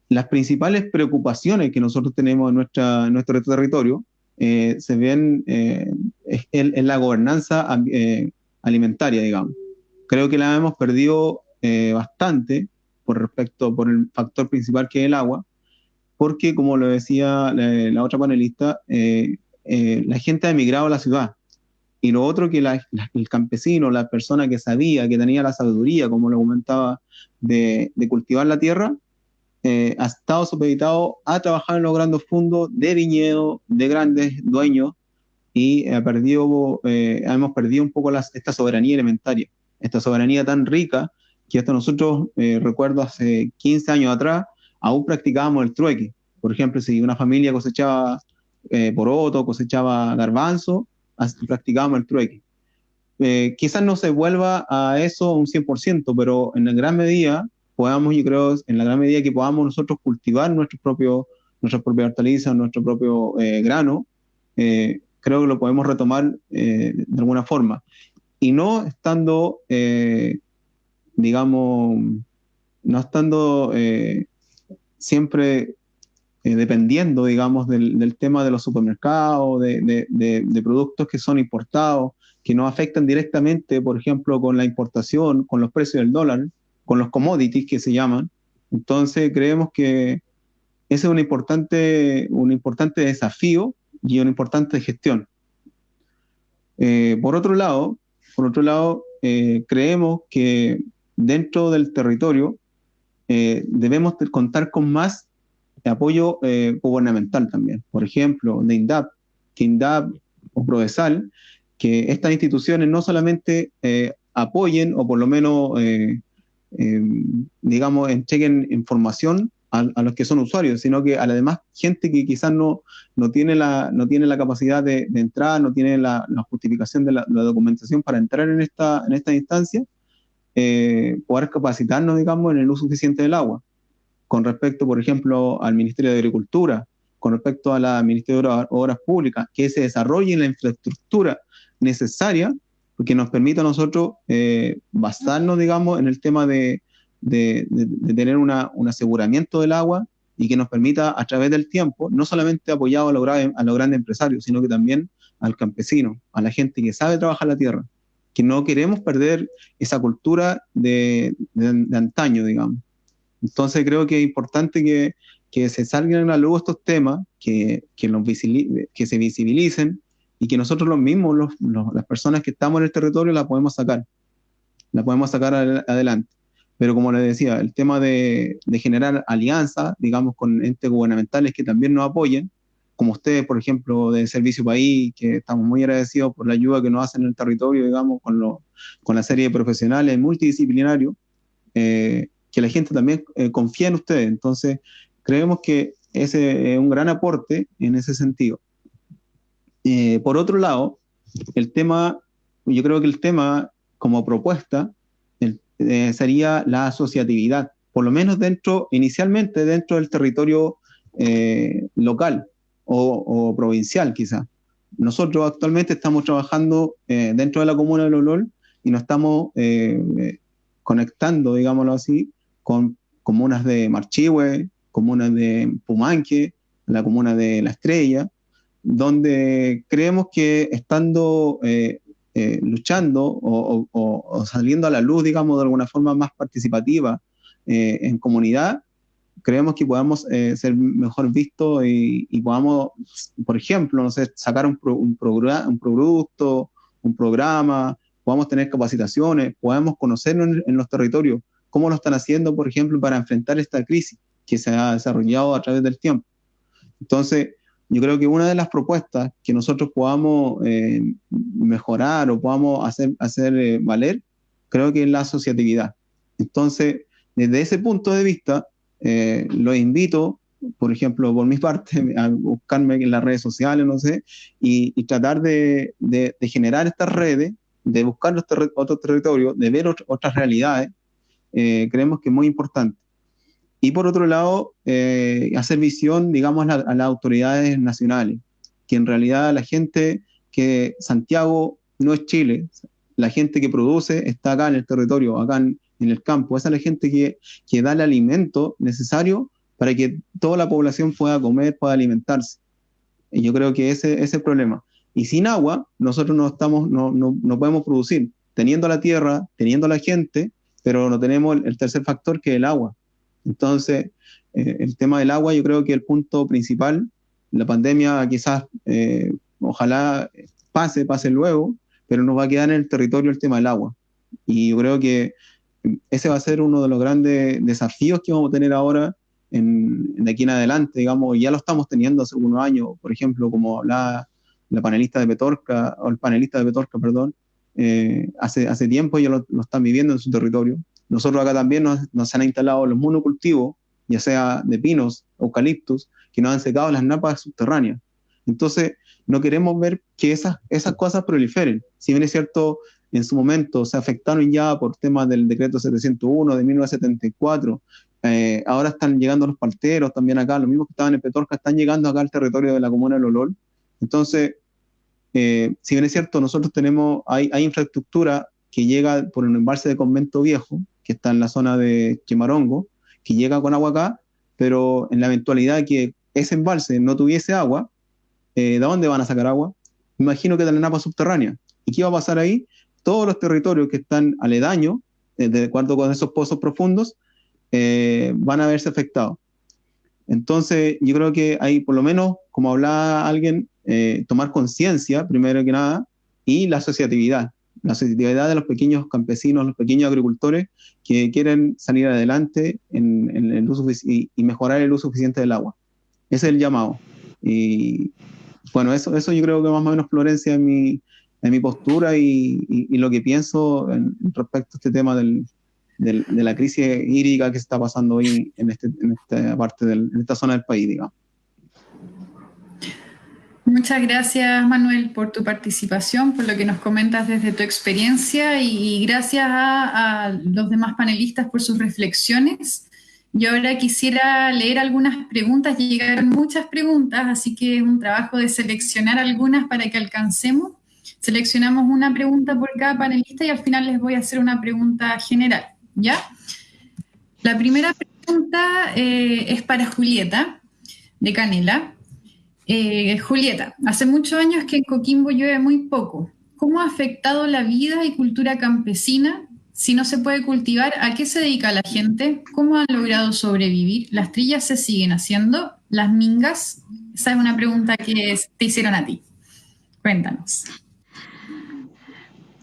Las principales preocupaciones que nosotros tenemos en nuestro territorio se ven en la gobernanza alimentaria, digamos. Creo que la hemos perdido bastante por el factor principal que es el agua, porque, como lo decía la otra panelista, la gente ha emigrado a la ciudad. Y lo otro que el campesino, la persona que sabía, que tenía la sabiduría, como lo comentaba, de cultivar la tierra, ha estado supeditado a trabajar en los grandes fondos de viñedo, de grandes dueños, y hemos perdido un poco esta soberanía alimentaria, esta soberanía tan rica que hasta nosotros, recuerdo hace 15 años atrás, aún practicábamos el trueque. Por ejemplo, si una familia cosechaba poroto, cosechaba garbanzo, practicábamos el trueque. Quizás no se vuelva a eso un 100%, pero en gran medida yo creo, en la gran medida que podamos nosotros cultivar nuestras propias hortalizas, nuestro propio grano, creo que lo podemos retomar de alguna forma. Y no estando, siempre dependiendo, digamos, del tema de los supermercados, de productos que son importados, que nos afectan directamente, por ejemplo, con la importación, con los precios del dólar, con los commodities que se llaman. Entonces creemos que ese es un importante desafío y una importante gestión. Por otro lado, creemos que dentro del territorio debemos contar con más apoyo gubernamental también. Por ejemplo, de INDAP o Prodesal, que estas instituciones no solamente apoyen o por lo menos entreguen información a los que son usuarios, sino que a la demás gente que quizás no tiene la capacidad de entrar, no tiene la justificación de la documentación para entrar en esta instancia, poder capacitarnos, digamos, en el uso eficiente del agua. Con respecto, por ejemplo, al Ministerio de Agricultura, con respecto a la Ministerio de Obras Públicas, que se desarrolle la infraestructura necesaria, porque nos permite a nosotros basarnos, digamos, en el tema de tener un aseguramiento del agua y que nos permita a través del tiempo, no solamente apoyado a los grandes empresarios, sino que también al campesino, a la gente que sabe trabajar la tierra, que no queremos perder esa cultura de antaño, digamos. Entonces creo que es importante que se salgan a la luz estos temas, que se visibilicen y que nosotros los mismos, las personas que estamos en el territorio, la podemos sacar adelante. Pero como les decía, el tema de generar alianzas, digamos, con entes gubernamentales que también nos apoyen, como ustedes, por ejemplo, de Servicio País, que estamos muy agradecidos por la ayuda que nos hacen en el territorio, digamos, con la serie de profesionales multidisciplinarios, que la gente también confía en ustedes. Entonces, creemos que ese es un gran aporte en ese sentido. Por otro lado, yo creo que el tema como propuesta sería la asociatividad, por lo menos inicialmente dentro del territorio local o provincial quizás. Nosotros actualmente estamos trabajando dentro de la comuna de Lolol y nos estamos conectando, digámoslo así, con comunas de Marchihue, comunas de Pumanque, la comuna de La Estrella, donde creemos que estando luchando o saliendo a la luz, digamos, de alguna forma más participativa en comunidad, creemos que podamos ser mejor vistos y podamos, por ejemplo, no sé, sacar un producto, un programa, podamos tener capacitaciones, podamos conocernos en los territorios, cómo lo están haciendo, por ejemplo, para enfrentar esta crisis que se ha desarrollado a través del tiempo. Entonces, yo creo que una de las propuestas que nosotros podamos mejorar o podamos hacer valer, creo que es la asociatividad. Entonces, desde ese punto de vista, los invito, por ejemplo, por mi parte, a buscarme en las redes sociales, no sé, y tratar de generar estas redes, de buscar otros territorios, de ver otras realidades. Creemos que es muy importante. Y por otro lado, hacer visión, digamos, a las autoridades nacionales, que en realidad la gente que Santiago no es Chile, la gente que produce está acá en el territorio, acá en el campo, esa es la gente que da el alimento necesario para que toda la población pueda comer, pueda alimentarse. Y yo creo que ese es el problema. Y sin agua, nosotros no podemos producir, teniendo la tierra, teniendo la gente, pero no tenemos el tercer factor, que es el agua. Entonces, el tema del agua, yo creo que el punto principal, la pandemia quizás, ojalá pase luego, pero nos va a quedar en el territorio el tema del agua. Y yo creo que ese va a ser uno de los grandes desafíos que vamos a tener ahora de aquí en adelante, digamos, y ya lo estamos teniendo hace algunos años, por ejemplo, como hablaba la panelista de Petorca, o el panelista de Petorca, perdón, hace tiempo ellos lo están viviendo en su territorio. Nosotros acá también nos han instalado los monocultivos, ya sea de pinos, eucaliptus, que nos han secado las napas subterráneas. Entonces, no queremos ver que esas cosas proliferen. Si bien es cierto, en su momento se afectaron ya por temas del decreto 701 de 1974, ahora están llegando los palteros también acá, los mismos que estaban en Petorca están llegando acá al territorio de la comuna de Lolol. Entonces, si bien es cierto, nosotros hay infraestructura que llega por un embalse de Convento Viejo, que está en la zona de Chimarongo, que llega con agua acá, pero en la eventualidad que ese embalse no tuviese agua, ¿de dónde van a sacar agua? Imagino que de la napa subterránea. ¿Y qué va a pasar ahí? Todos los territorios que están aledaños, de acuerdo con esos pozos profundos, van a verse afectados. Entonces, yo creo que hay, por lo menos, como hablaba alguien, tomar conciencia, primero que nada, y la asociatividad de los pequeños campesinos, los pequeños agricultores que quieren salir adelante en el uso y mejorar el uso eficiente del agua. Ese es el llamado. Y bueno, eso yo creo que más o menos, Florencia, es mi postura y lo que pienso respecto a este tema de la crisis hídrica que se está pasando hoy en esta zona del país, digamos. Muchas gracias, Manuel, por tu participación, por lo que nos comentas desde tu experiencia y gracias a los demás panelistas por sus reflexiones. Yo ahora quisiera leer algunas preguntas, llegaron muchas preguntas, así que es un trabajo de seleccionar algunas para que alcancemos. Seleccionamos una pregunta por cada panelista y al final les voy a hacer una pregunta general, ¿ya? La primera pregunta es para Julieta, de Canela. Julieta, hace muchos años que en Coquimbo llueve muy poco. ¿Cómo ha afectado la vida y cultura campesina? Si no se puede cultivar, ¿a qué se dedica la gente? ¿Cómo han logrado sobrevivir? ¿Las trillas se siguen haciendo? ¿Las mingas? Esa es una pregunta que te hicieron a ti. Cuéntanos.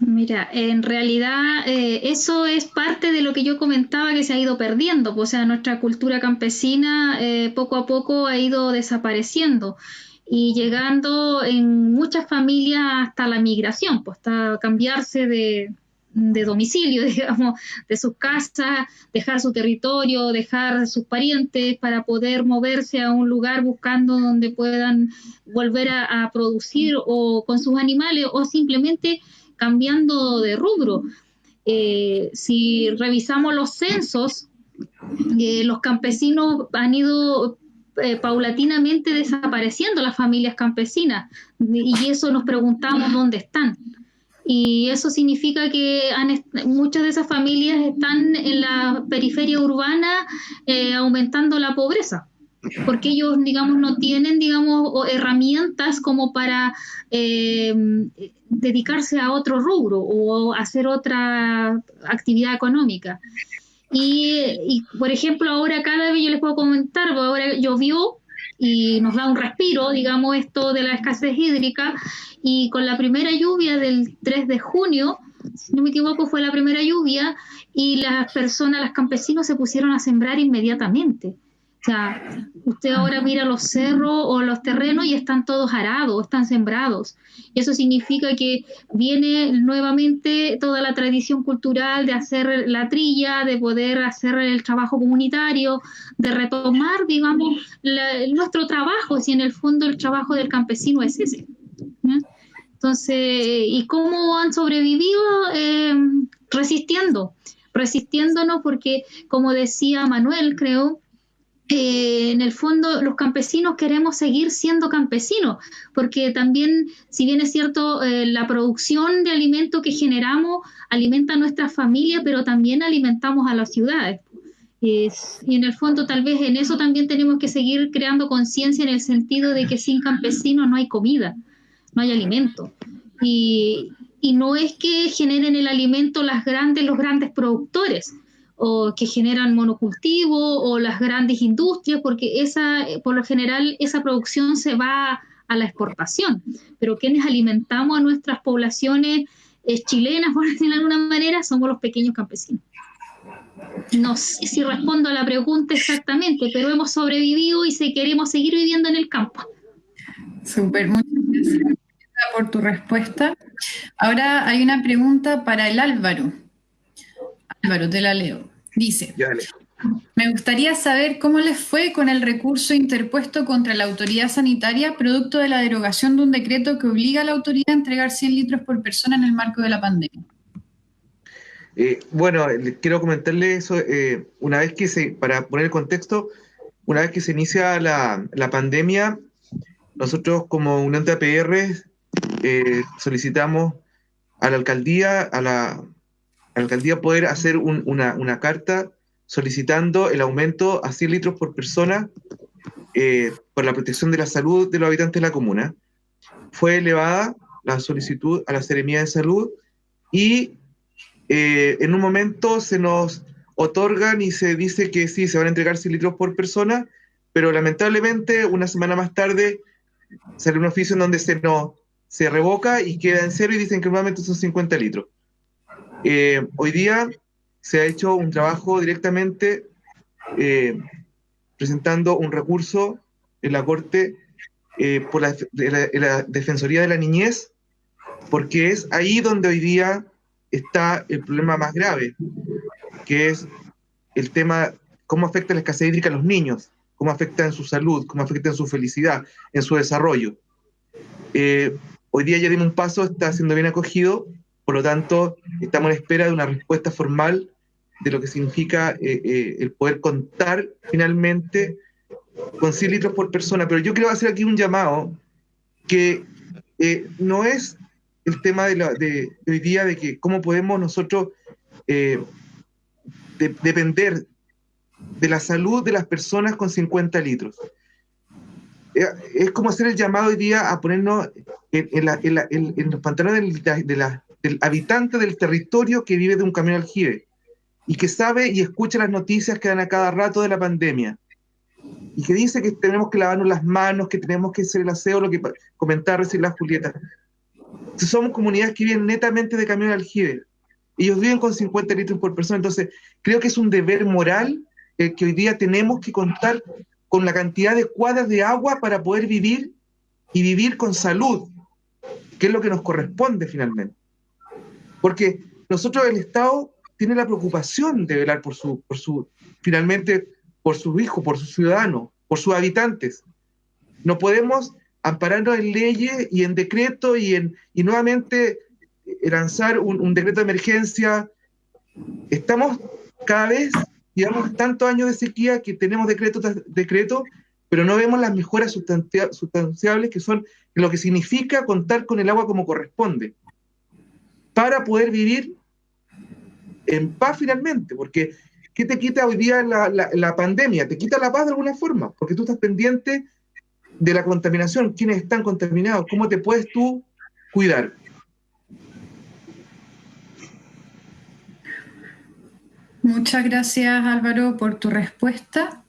Mira, en realidad eso es parte de lo que yo comentaba que se ha ido perdiendo, pues, o sea, nuestra cultura campesina poco a poco ha ido desapareciendo y llegando en muchas familias hasta la migración, pues hasta cambiarse de domicilio, digamos, de sus casas, dejar su territorio, dejar sus parientes para poder moverse a un lugar buscando donde puedan volver a producir o con sus animales o simplemente cambiando de rubro. Si revisamos los censos, los campesinos han ido paulatinamente desapareciendo las familias campesinas y eso nos preguntamos dónde están. Y eso significa que muchas de esas familias están en la periferia urbana aumentando la pobreza, porque ellos, digamos, no tienen, digamos, herramientas como para dedicarse a otro rubro o hacer otra actividad económica. Y por ejemplo, ahora cada vez yo les puedo comentar, ahora llovió y nos da un respiro, digamos, esto de la escasez hídrica, y con la primera lluvia del 3 de junio, si no me equivoco, fue la primera lluvia, y las personas, los campesinos se pusieron a sembrar inmediatamente. O sea, usted ahora mira los cerros o los terrenos y están todos arados, están sembrados. Y eso significa que viene nuevamente toda la tradición cultural de hacer la trilla, de poder hacer el trabajo comunitario, de retomar, digamos, nuestro trabajo, si en el fondo el trabajo del campesino es ese. Entonces, ¿y cómo han sobrevivido? Resistiéndonos, porque, como decía Manuel, creo, en el fondo los campesinos queremos seguir siendo campesinos, porque también, si bien es cierto, la producción de alimento que generamos alimenta a nuestra familia, pero también alimentamos a las ciudades. Y en el fondo tal vez en eso también tenemos que seguir creando conciencia, en el sentido de que sin campesinos no hay comida, no hay alimento. Y no es que generen el alimento los grandes productores, o que generan monocultivo, o las grandes industrias, porque por lo general esa producción se va a la exportación. Pero quienes alimentamos a nuestras poblaciones chilenas, por decirlo de alguna manera, somos los pequeños campesinos. No sé si respondo a la pregunta exactamente, pero hemos sobrevivido y queremos seguir viviendo en el campo. Súper, muchas gracias por tu respuesta. Ahora hay una pregunta para el Álvaro. Álvaro, te la leo. Dice: me gustaría saber cómo les fue con el recurso interpuesto contra la autoridad sanitaria producto de la derogación de un decreto que obliga a la autoridad a entregar 100 litros por persona en el marco de la pandemia. Bueno, quiero comentarle eso. Una vez para poner el contexto, una vez que se inicia la pandemia, nosotros como Unión de APR solicitamos a la alcaldía, poder hacer una carta solicitando el aumento a 100 litros por persona por la protección de la salud de los habitantes de la comuna. Fue elevada la solicitud a la Seremía de Salud y en un momento se nos otorgan y se dice que sí, se van a entregar 100 litros por persona, pero lamentablemente una semana más tarde sale un oficio en donde se revoca y queda en cero y dicen que nuevamente son 50 litros. Hoy día se ha hecho un trabajo directamente presentando un recurso en la Corte por la Defensoría de la Niñez, porque es ahí donde hoy día está el problema más grave, que es el tema cómo afecta la escasez hídrica a los niños, cómo afecta en su salud, cómo afecta en su felicidad, en su desarrollo. Hoy día ya dimos un paso, está siendo bien acogido, por lo tanto estamos en espera de una respuesta formal de lo que significa el poder contar finalmente con 100 litros por persona. Pero yo quiero hacer aquí un llamado que no es el tema de hoy día de que cómo podemos nosotros depender de la salud de las personas con 50 litros. Es como hacer el llamado hoy día a ponernos en los pantalones del habitante del territorio que vive de un camión aljibe y que sabe y escucha las noticias que dan a cada rato de la pandemia y que dice que tenemos que lavarnos las manos, que tenemos que hacer el aseo, lo que comentaba recién la Julieta. Somos comunidades que viven netamente de camión aljibe. Ellos viven con 50 litros por persona, entonces creo que es un deber moral que hoy día tenemos que contar con la cantidad adecuada de agua para poder vivir y vivir con salud, que es lo que nos corresponde finalmente. Porque nosotros, el Estado, tiene la preocupación de velar finalmente, por sus hijos, por sus ciudadanos, por sus habitantes. No podemos ampararnos en leyes y en decretos y nuevamente lanzar un decreto de emergencia. Estamos cada vez, llevamos tantos años de sequía que tenemos decreto tras decreto, pero no vemos las mejoras sustanciables que son lo que significa contar con el agua como corresponde para poder vivir en paz finalmente, porque ¿qué te quita hoy día la pandemia? Te quita la paz de alguna forma, porque tú estás pendiente de la contaminación, quiénes están contaminados, cómo te puedes tú cuidar. Muchas gracias, Álvaro, por tu respuesta.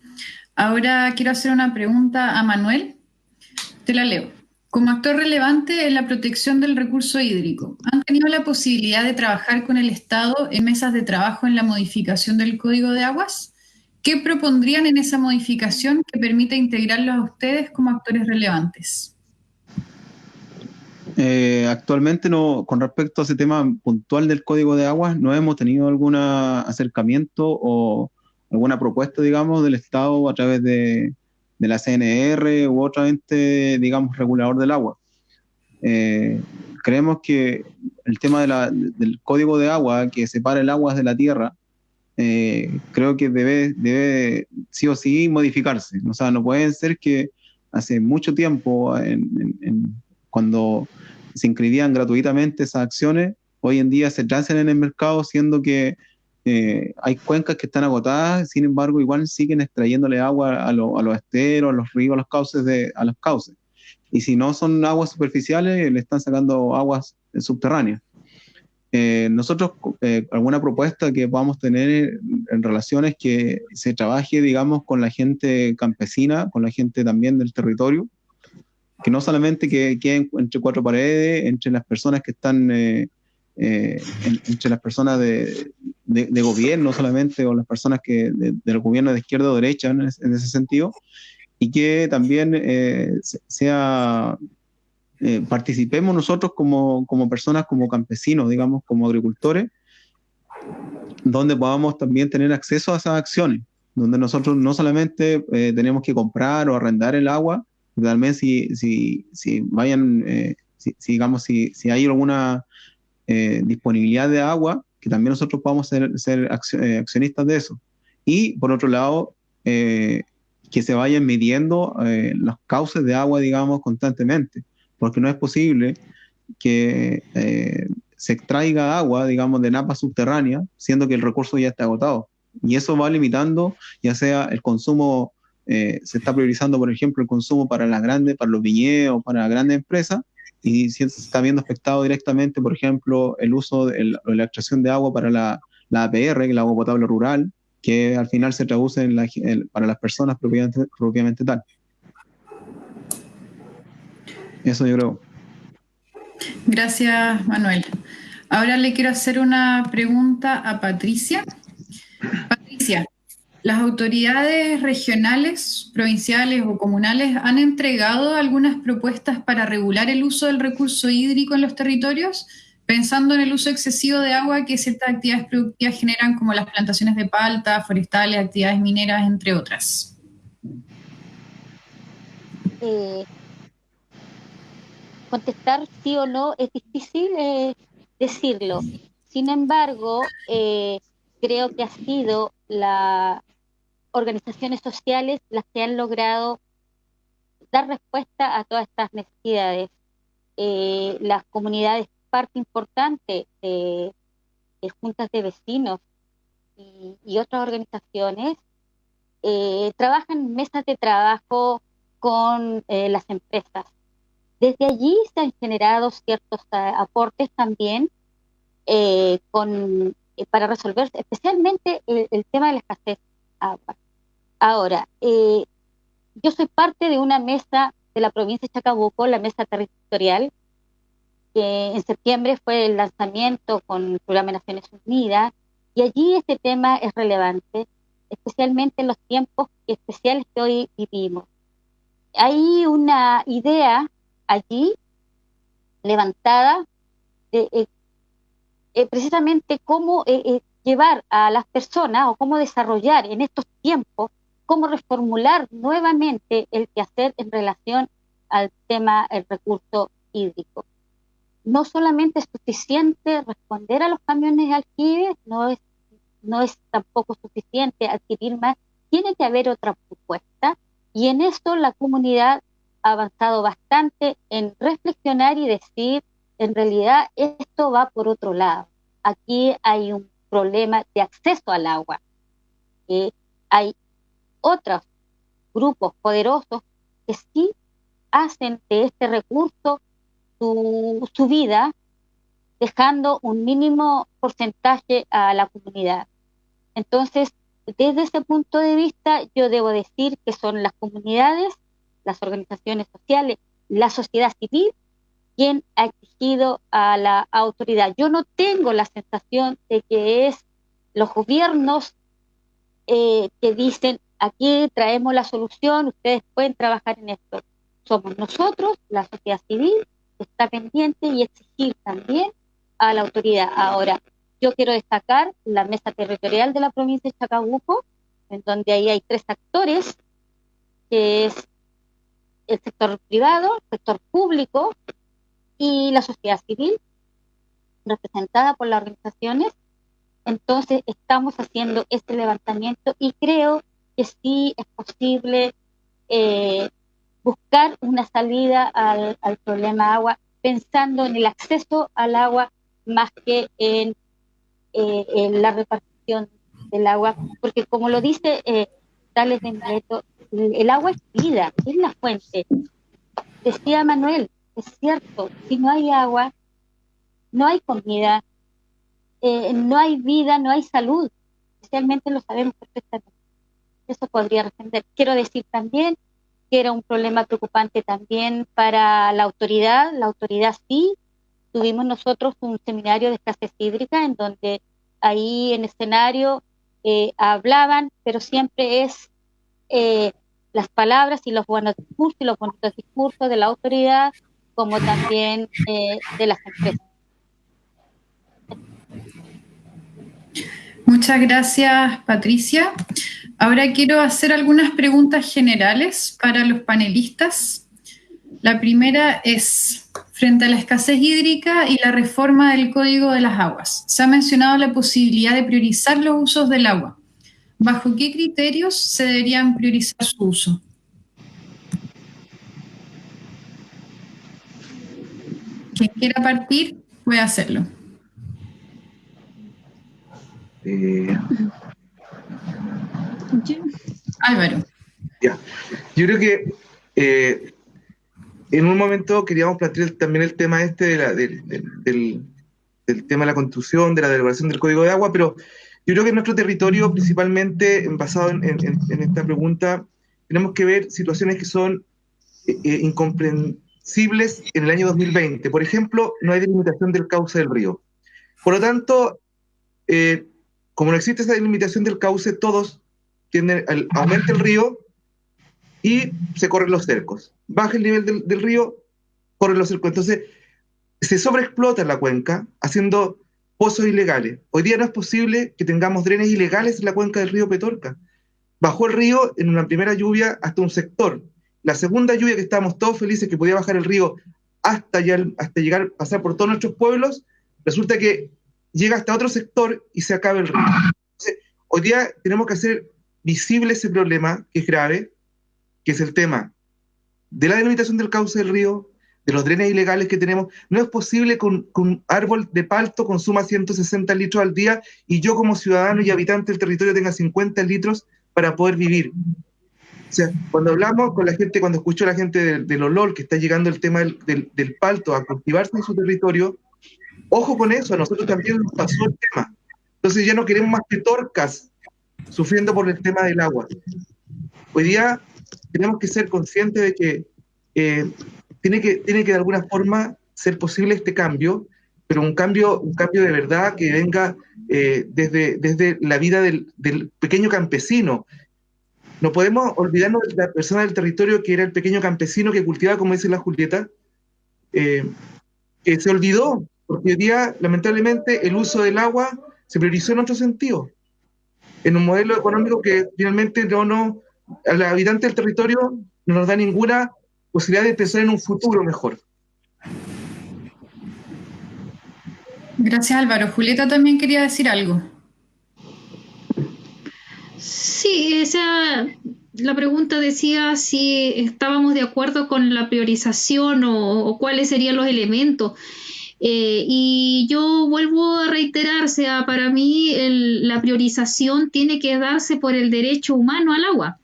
Ahora quiero hacer una pregunta a Manuel. Te la leo. Como actor relevante en la protección del recurso hídrico, ¿han tenido la posibilidad de trabajar con el Estado en mesas de trabajo en la modificación del Código de Aguas? ¿Qué propondrían en esa modificación que permita integrarlos a ustedes como actores relevantes? Actualmente no, con respecto a ese tema puntual del Código de Aguas, no hemos tenido algún acercamiento o alguna propuesta, digamos, del Estado a través de la CNR u otro ente, digamos, regulador del agua. Creemos que el tema del Código de Agua, que separa el agua de la tierra, creo que debe sí o sí modificarse. O sea, no puede ser que hace mucho tiempo, cuando se inscribían gratuitamente esas acciones, hoy en día se trancen en el mercado, siendo que hay cuencas que están agotadas, sin embargo, igual siguen extrayéndole agua a los esteros, a los ríos, a los cauces. Y si no son aguas superficiales, le están sacando aguas subterráneas. Nosotros, alguna propuesta que podamos tener en relaciones que se trabaje, digamos, con la gente campesina, con la gente también del territorio, que no solamente queden entre cuatro paredes, entre las personas que están, entre las personas de gobierno solamente, o las personas del gobierno de izquierda o derecha en ese sentido, y que también participemos nosotros como personas, como campesinos, digamos, como agricultores, donde podamos también tener acceso a esas acciones, donde nosotros no solamente tenemos que comprar o arrendar el agua, también si hay alguna disponibilidad de agua, que también nosotros podamos ser accionistas de eso. Y por otro lado, que se vayan midiendo los cauces de agua, digamos, constantemente, porque no es posible que se extraiga agua, digamos, de napas subterráneas, siendo que el recurso ya está agotado. Y eso va limitando, ya sea el consumo, se está priorizando, por ejemplo, el consumo para los viñedos, para las grandes empresas, y se está viendo afectado directamente, por ejemplo, el uso de la extracción de agua para la APR, que es el agua potable rural, que al final se traduce para las personas propiamente tal. Eso yo creo. Gracias, Manuel. Ahora le quiero hacer una pregunta a Patricia. Patricia, ¿las autoridades regionales, provinciales o comunales han entregado algunas propuestas para regular el uso del recurso hídrico en los territorios, pensando en el uso excesivo de agua que ciertas actividades productivas generan, como las plantaciones de palta, forestales, actividades mineras, entre otras? Contestar sí o no es difícil decirlo. Sin embargo, creo que ha sido las organizaciones sociales las que han logrado dar respuesta a todas estas necesidades. Las comunidades parte importante de juntas de vecinos y otras organizaciones trabajan en mesas de trabajo con las empresas. Desde allí se han generado ciertos aportes también para resolver especialmente el tema de la escasez de agua. Ahora, yo soy parte de una mesa de la provincia de Chacabuco, la mesa territorial, que en septiembre fue el lanzamiento con el programa de Naciones Unidas, y allí este tema es relevante, especialmente en los tiempos especiales que hoy vivimos. Hay una idea allí levantada de precisamente cómo llevar a las personas o cómo desarrollar en estos tiempos, cómo reformular nuevamente el quehacer en relación al tema del recurso hídrico. No solamente es suficiente responder a los camiones de aljibe, no es tampoco suficiente adquirir más, tiene que haber otra propuesta, y en esto la comunidad ha avanzado bastante en reflexionar y decir, en realidad esto va por otro lado. Aquí hay un problema de acceso al agua. Hay otros grupos poderosos que sí hacen de este recurso su vida, dejando un mínimo porcentaje a la comunidad. Entonces, desde ese punto de vista, yo debo decir que son las comunidades, las organizaciones sociales, la sociedad civil, quien ha exigido a la autoridad. Yo no tengo la sensación de que es los gobiernos que dicen, aquí traemos la solución, ustedes pueden trabajar en esto. Somos nosotros, la sociedad civil, que está pendiente y exigir también a la autoridad. Ahora, yo quiero destacar la mesa territorial de la provincia de Chacabuco, en donde ahí hay 3 actores, que es el sector privado, el sector público y la sociedad civil, representada por las organizaciones. Entonces estamos haciendo este levantamiento y creo que sí es posible buscar una salida al problema agua, pensando en el acceso al agua más que en la repartición del agua, porque como lo dice Tales de Mileto, el agua es vida, es la fuente. Decía Manuel, es cierto, si no hay agua, no hay comida, no hay vida, no hay salud, especialmente lo sabemos perfectamente. Eso podría responder. Quiero decir también que era un problema preocupante también para la autoridad sí. Tuvimos nosotros un seminario de escasez hídrica en donde ahí en escenario hablaban, pero siempre es las palabras y los buenos discursos y los bonitos discursos de la autoridad, como también de las empresas. Muchas gracias, Patricia. Ahora quiero hacer algunas preguntas generales para los panelistas. La primera es, frente a la escasez hídrica y la reforma del Código de las Aguas, se ha mencionado la posibilidad de priorizar los usos del agua. ¿Bajo qué criterios se deberían priorizar su uso? Quien quiera partir puede hacerlo. Álvaro. Ya. Yo creo que en un momento queríamos plantear también el tema del tema de la construcción, de la derogación del Código de Agua, pero yo creo que en nuestro territorio, principalmente basado en esta pregunta, tenemos que ver situaciones que son incomprensibles en el año 2020. Por ejemplo, no hay delimitación del cauce del río. Por lo tanto, como no existe esa delimitación del cauce, todos aumenta el río y se corren los cercos. Baja el nivel del río, corren los cercos. Entonces, se sobreexplota la cuenca haciendo pozos ilegales. Hoy día no es posible que tengamos drenes ilegales en la cuenca del río Petorca. Bajó el río en una primera lluvia hasta un sector. La segunda lluvia, que estábamos todos felices que podía bajar el río hasta llegar, pasar por todos nuestros pueblos, resulta que llega hasta otro sector y se acaba el río. Entonces, hoy día tenemos que hacer visible ese problema que es grave, que es el tema de la delimitación del cauce del río, de los drenes ilegales que tenemos. No es posible que un árbol de palto consuma 160 litros al día y yo como ciudadano y habitante del territorio tenga 50 litros para poder vivir. O sea, cuando hablamos con la gente, cuando escucho a la gente del Olol, que está llegando el tema del palto a cultivarse en su territorio, ojo con eso, a nosotros también nos pasó el tema. Entonces ya no queremos más que torcas sufriendo por el tema del agua. Hoy día tenemos que ser conscientes de que tiene que de alguna forma ser posible este cambio, pero un cambio de verdad que venga desde la vida del pequeño campesino. No podemos olvidarnos de la persona del territorio que era el pequeño campesino que cultivaba, como dice la Julieta, que se olvidó, porque hoy día, lamentablemente, el uso del agua se priorizó en otro sentido, en un modelo económico que finalmente a los habitantes del territorio no nos da ninguna posibilidad de pensar en un futuro mejor. Gracias, Álvaro. Julieta también quería decir algo. Sí, la pregunta decía si estábamos de acuerdo con la priorización o cuáles serían los elementos. Y yo vuelvo a reiterar, o sea, para mí la priorización tiene que darse por el derecho humano al agua,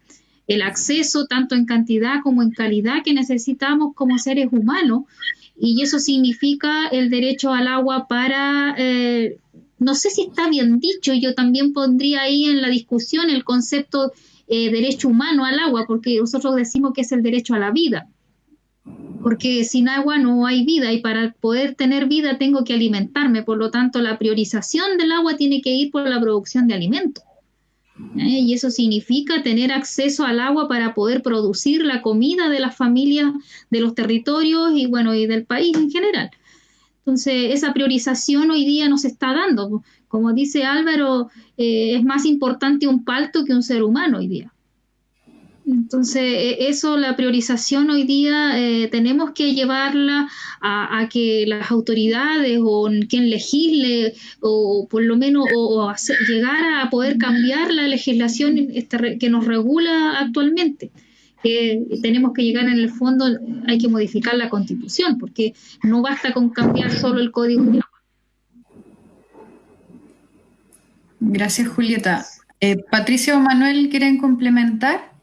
el acceso tanto en cantidad como en calidad que necesitamos como seres humanos, y eso significa el derecho al agua para... no sé si está bien dicho, yo también pondría ahí en la discusión el concepto derecho humano al agua, porque nosotros decimos que es el derecho a la vida, porque sin agua no hay vida y para poder tener vida tengo que alimentarme, por lo tanto la priorización del agua tiene que ir por la producción de alimentos. Y eso significa tener acceso al agua para poder producir la comida de las familias, de los territorios y bueno, y del país en general. Entonces, esa priorización hoy día no se está dando. Como dice Álvaro, es más importante un palto que un ser humano hoy día. Entonces, la priorización hoy día tenemos que llevarla a que las autoridades o quien legisle o por lo menos llegar a poder cambiar la legislación que nos regula actualmente. Que tenemos que llegar en el fondo, hay que modificar la Constitución, porque no basta con cambiar solo el Código de Agua. Gracias, Julieta. Patricia o Manuel, ¿quieren complementar?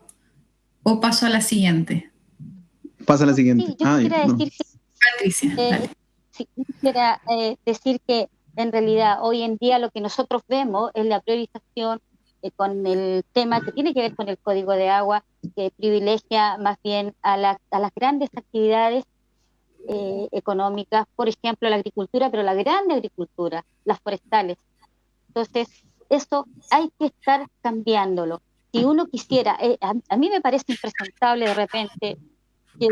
¿O paso a la siguiente? Pasa a la siguiente. Sí, yo quisiera decir que, Patricia, dale. sí, quisiera decir que en realidad hoy en día lo que nosotros vemos es la priorización con el tema que tiene que ver con el Código de Agua, que privilegia más bien a las grandes actividades económicas, por ejemplo la agricultura, pero la gran agricultura, las forestales. Entonces, eso hay que estar cambiándolo. Si uno quisiera, a mí me parece impresentable de repente que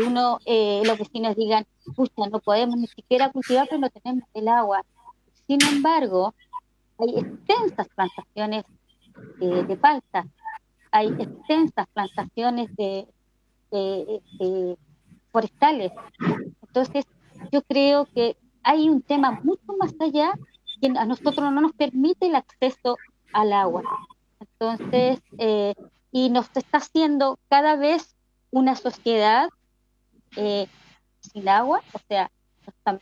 los vecinos digan, pucha, no podemos ni siquiera cultivar porque no tenemos el agua. Sin embargo, hay extensas plantaciones de palta, hay extensas plantaciones de forestales. Entonces, yo creo que hay un tema mucho más allá que a nosotros no nos permite el acceso al agua. Entonces, y nos está haciendo cada vez una sociedad sin agua, o sea, nos están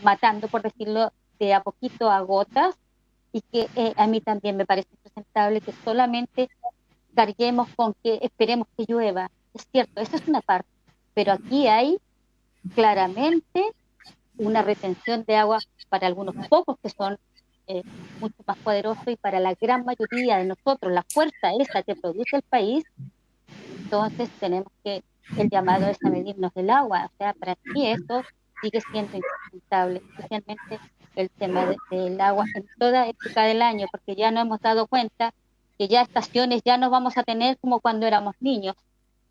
matando, por decirlo, de a poquito a gotas, y que a mí también me parece impresentable que solamente carguemos con que esperemos que llueva. Es cierto, esa es una parte, pero aquí hay claramente una retención de agua para algunos pocos que son mucho más poderosos, y para la gran mayoría de nosotros, la fuerza esa que produce el país. Entonces tenemos que, el llamado es a medirnos del agua. O sea, para mí eso sigue siendo impresentable, especialmente el tema del agua en toda época del año, porque ya nos hemos dado cuenta que ya estaciones ya no vamos a tener como cuando éramos niños.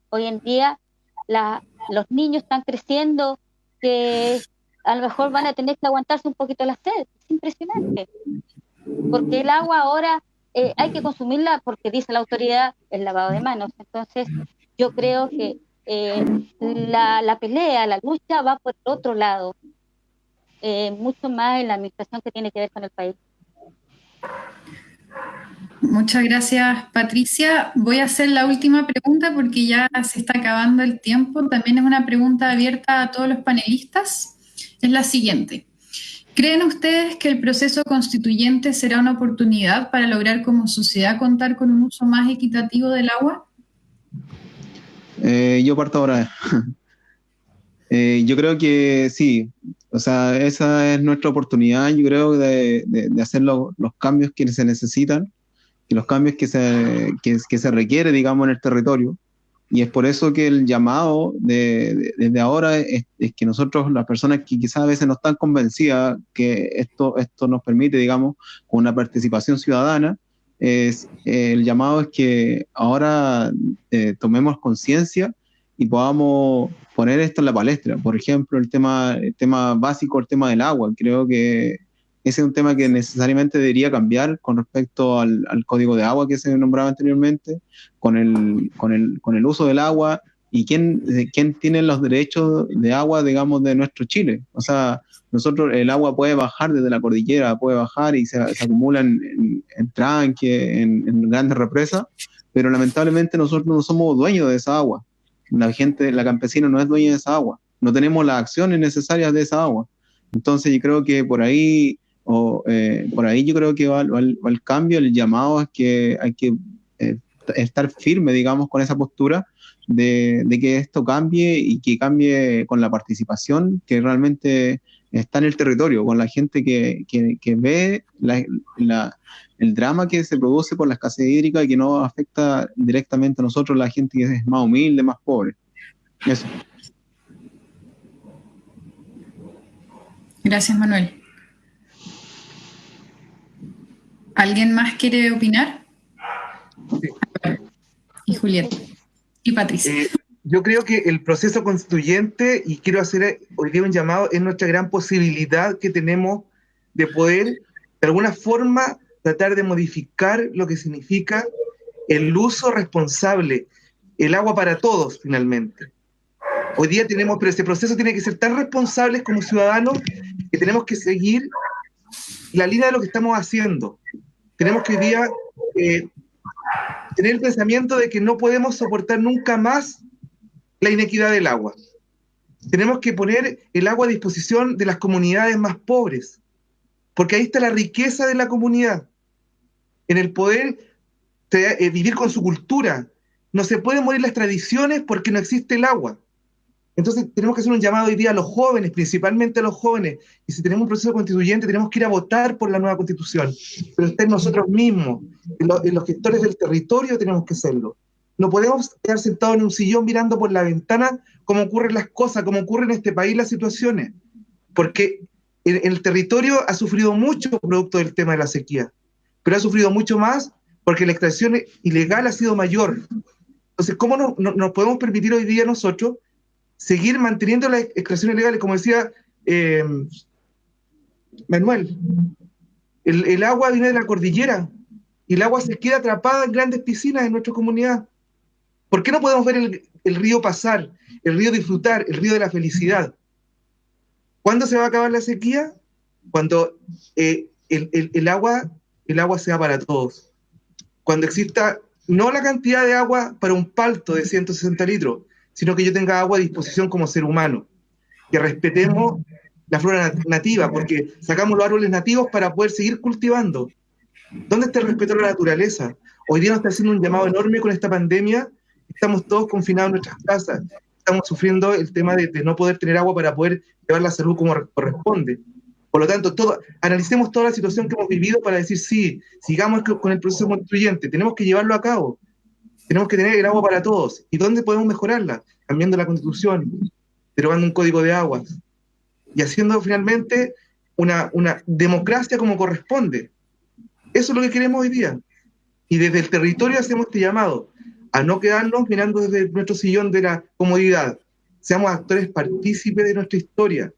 Hoy en día los niños están creciendo que a lo mejor van a tener que aguantarse un poquito la sed. Es impresionante, porque el agua ahora hay que consumirla porque dice la autoridad el lavado de manos. Entonces yo creo que la pelea, la lucha va por otro lado, mucho más en la administración que tiene que ver con el país. Muchas gracias, Patricia. Voy a hacer la última pregunta porque ya se está acabando el tiempo. También es una pregunta abierta a todos los panelistas. Es la siguiente. ¿Creen ustedes que el proceso constituyente será una oportunidad para lograr como sociedad contar con un uso más equitativo del agua? Yo parto ahora. Yo creo que sí, o sea, esa es nuestra oportunidad, yo creo, de hacer los cambios que se necesitan y los cambios que se requiere, digamos, en el territorio. Y es por eso que el llamado desde ahora es que nosotros, las personas que quizás a veces no están convencidas que esto nos permite, digamos, con una participación ciudadana, el llamado es que ahora tomemos conciencia y podamos poner esto en la palestra. Por ejemplo, el tema básico, el tema del agua. Creo que ese es un tema que necesariamente debería cambiar con respecto al código de agua que se nombraba anteriormente, con el uso del agua y quién tiene los derechos de agua, digamos, de nuestro Chile. O sea, nosotros, el agua puede bajar desde la cordillera, puede bajar y se acumula en tranques, en grandes represas, pero lamentablemente nosotros no somos dueños de esa agua. La campesina no es dueña de esa agua. No tenemos las acciones necesarias de esa agua. Entonces yo creo que por ahí yo creo que va el cambio, el llamado es que hay que estar firme, digamos, con esa postura de que esto cambie y que cambie con la participación que realmente está en el territorio, con la gente que ve el drama que se produce por la escasez hídrica y que no afecta directamente a nosotros, la gente que es más humilde, más pobre. Eso. Gracias, Manuel. ¿Alguien más quiere opinar? Sí. Y Julieta. Y Patricia. Yo creo que el proceso constituyente, y quiero hacer hoy día un llamado, es nuestra gran posibilidad que tenemos de poder, de alguna forma, tratar de modificar lo que significa el uso responsable, el agua para todos, finalmente. Hoy día tenemos, pero ese proceso tiene que ser tan responsable como ciudadanos que tenemos que seguir la línea de lo que estamos haciendo. Tenemos que hoy día tener el pensamiento de que no podemos soportar nunca más la inequidad del agua. Tenemos que poner el agua a disposición de las comunidades más pobres, porque ahí está la riqueza de la comunidad, en el poder vivir con su cultura. No se pueden morir las tradiciones porque no existe el agua. Entonces tenemos que hacer un llamado hoy día a los jóvenes, principalmente a los jóvenes, y si tenemos un proceso constituyente tenemos que ir a votar por la nueva constitución, pero está en nosotros mismos, en los gestores del territorio tenemos que hacerlo. No podemos quedar sentados en un sillón mirando por la ventana cómo ocurren las cosas, cómo ocurren en este país las situaciones, porque el territorio ha sufrido mucho producto del tema de la sequía, pero ha sufrido mucho más porque la extracción ilegal ha sido mayor. Entonces, ¿cómo nos podemos permitir hoy día nosotros seguir manteniendo las extracciones ilegales? Como decía Manuel, el agua viene de la cordillera y el agua se queda atrapada en grandes piscinas en nuestra comunidad. ¿Por qué no podemos ver el río pasar, el río disfrutar, el río de la felicidad? ¿Cuándo se va a acabar la sequía? Cuando el agua sea para todos. Cuando exista no la cantidad de agua para un palto de 160 litros, sino que yo tenga agua a disposición como ser humano. Que respetemos la flora nativa, porque sacamos los árboles nativos para poder seguir cultivando. ¿Dónde está el respeto a la naturaleza? Hoy día nos está haciendo un llamado enorme con esta pandemia. Estamos todos confinados en nuestras casas. Estamos sufriendo el tema de no poder tener agua para poder llevar la salud como corresponde. Por lo tanto, analicemos toda la situación que hemos vivido para decir, sí, sigamos con el proceso constituyente. Tenemos que llevarlo a cabo. Tenemos que tener el agua para todos. ¿Y dónde podemos mejorarla? Cambiando la Constitución, derogando un código de aguas y haciendo finalmente una democracia como corresponde. Eso es lo que queremos hoy día. Y desde el territorio hacemos este llamado a no quedarnos mirando desde nuestro sillón de la comodidad. Seamos actores partícipes de nuestra historia.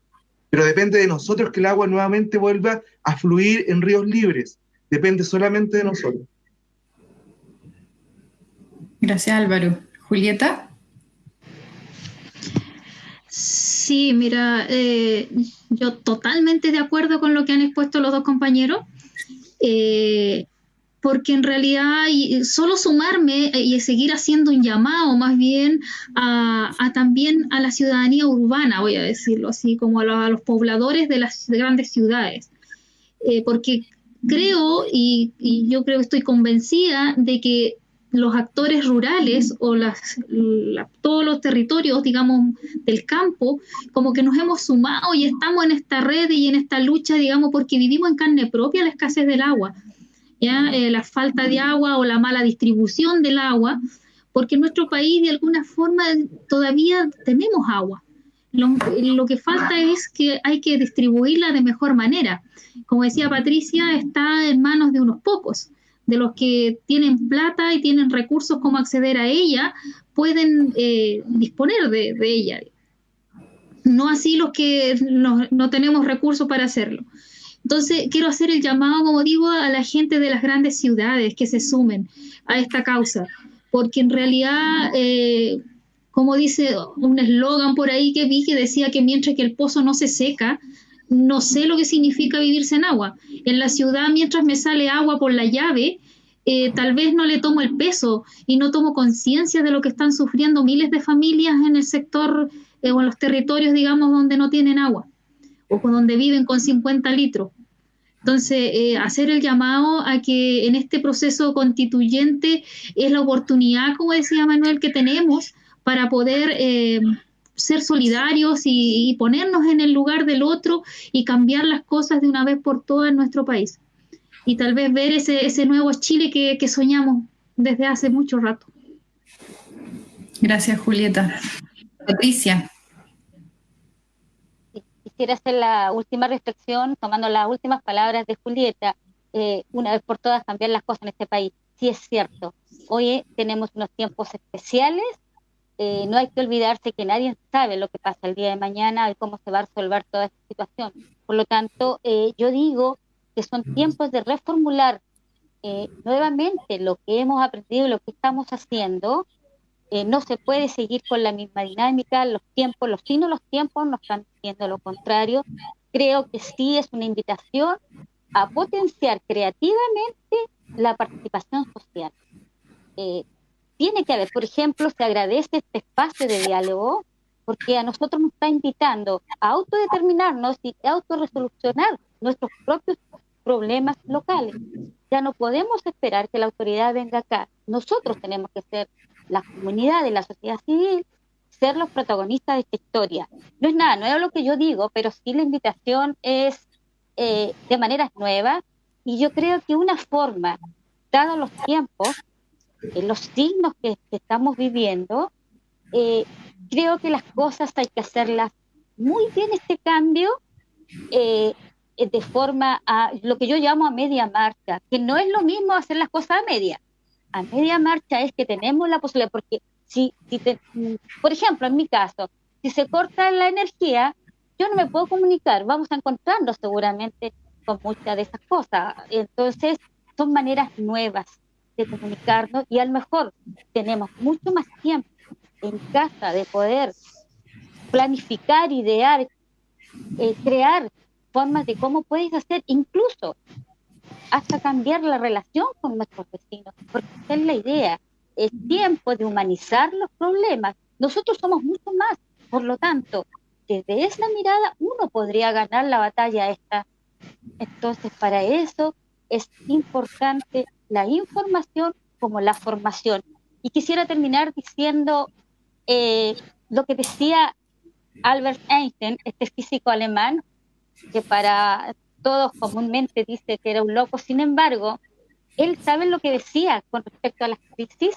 Pero depende de nosotros que el agua nuevamente vuelva a fluir en ríos libres. Depende solamente de nosotros. Gracias, Álvaro. Julieta. Sí, mira, yo totalmente de acuerdo con lo que han expuesto los dos compañeros. porque en realidad solo sumarme y seguir haciendo un llamado más bien también a la ciudadanía urbana, voy a decirlo así, como a los pobladores de las grandes ciudades, porque creo y yo creo que estoy convencida de que los actores rurales o todos los territorios, digamos, del campo, como que nos hemos sumado y estamos en esta red y en esta lucha, digamos, porque vivimos en carne propia la escasez del agua, ¿ya? La falta de agua o la mala distribución del agua, porque en nuestro país de alguna forma todavía tenemos agua. Lo que falta es que hay que distribuirla de mejor manera. Como decía Patricia, está en manos de unos pocos. De los que tienen plata y tienen recursos como acceder a ella, pueden disponer de ella. No así los que no tenemos recursos para hacerlo. Entonces, quiero hacer el llamado, como digo, a la gente de las grandes ciudades que se sumen a esta causa, porque en realidad, como dice un eslogan por ahí que vi que decía que mientras que el pozo no se seca, no sé lo que significa vivir sin agua. En la ciudad, mientras me sale agua por la llave, tal vez no le tomo el peso y no tomo conciencia de lo que están sufriendo miles de familias en el sector o en los territorios, digamos, donde no tienen agua o donde viven con 50 litros. Entonces, hacer el llamado a que en este proceso constituyente es la oportunidad, como decía Manuel, que tenemos para poder ser solidarios y ponernos en el lugar del otro y cambiar las cosas de una vez por todas en nuestro país. Y tal vez ver ese nuevo Chile que soñamos desde hace mucho rato. Gracias, Julieta. Patricia. Quisiera hacer la última reflexión, tomando las últimas palabras de Julieta, una vez por todas cambiar las cosas en este país. Sí es cierto, hoy tenemos unos tiempos especiales, no hay que olvidarse que nadie sabe lo que pasa el día de mañana y cómo se va a resolver toda esta situación. Por lo tanto, yo digo que son tiempos de reformular nuevamente lo que hemos aprendido y lo que estamos haciendo. No se puede seguir con la misma dinámica, los signos, los tiempos nos están diciendo lo contrario. Creo que sí es una invitación a potenciar creativamente la participación social. Tiene que haber, por ejemplo, se agradece este espacio de diálogo porque a nosotros nos está invitando a autodeterminarnos y autorresolucionar nuestros propios problemas locales. Ya no podemos esperar que la autoridad venga acá. Nosotros tenemos que ser la comunidad de la sociedad civil, ser los protagonistas de esta historia. No es nada nuevo lo que yo digo, pero sí la invitación es de maneras nuevas, y yo creo que una forma, dados los tiempos, los signos que estamos viviendo, creo que las cosas hay que hacerlas muy bien, este cambio, de forma a lo que yo llamo a media marcha, que no es lo mismo hacer las cosas a media. A media marcha es que tenemos la posibilidad, porque por ejemplo, en mi caso, si se corta la energía, yo no me puedo comunicar, vamos a encontrarnos seguramente con muchas de esas cosas. Entonces, son maneras nuevas de comunicarnos, y a lo mejor tenemos mucho más tiempo en casa de poder planificar, idear, crear formas de cómo puedes hacer, incluso hasta cambiar la relación con nuestros vecinos, porque esa es la idea. Es tiempo de humanizar los problemas. Nosotros somos mucho más, por lo tanto, desde esa mirada uno podría ganar la batalla esta. Entonces, para eso es importante la información como la formación. Y quisiera terminar diciendo lo que decía Albert Einstein, este físico alemán, que para todos comúnmente dice que era un loco. Sin embargo, él sabe lo que decía con respecto a las crisis.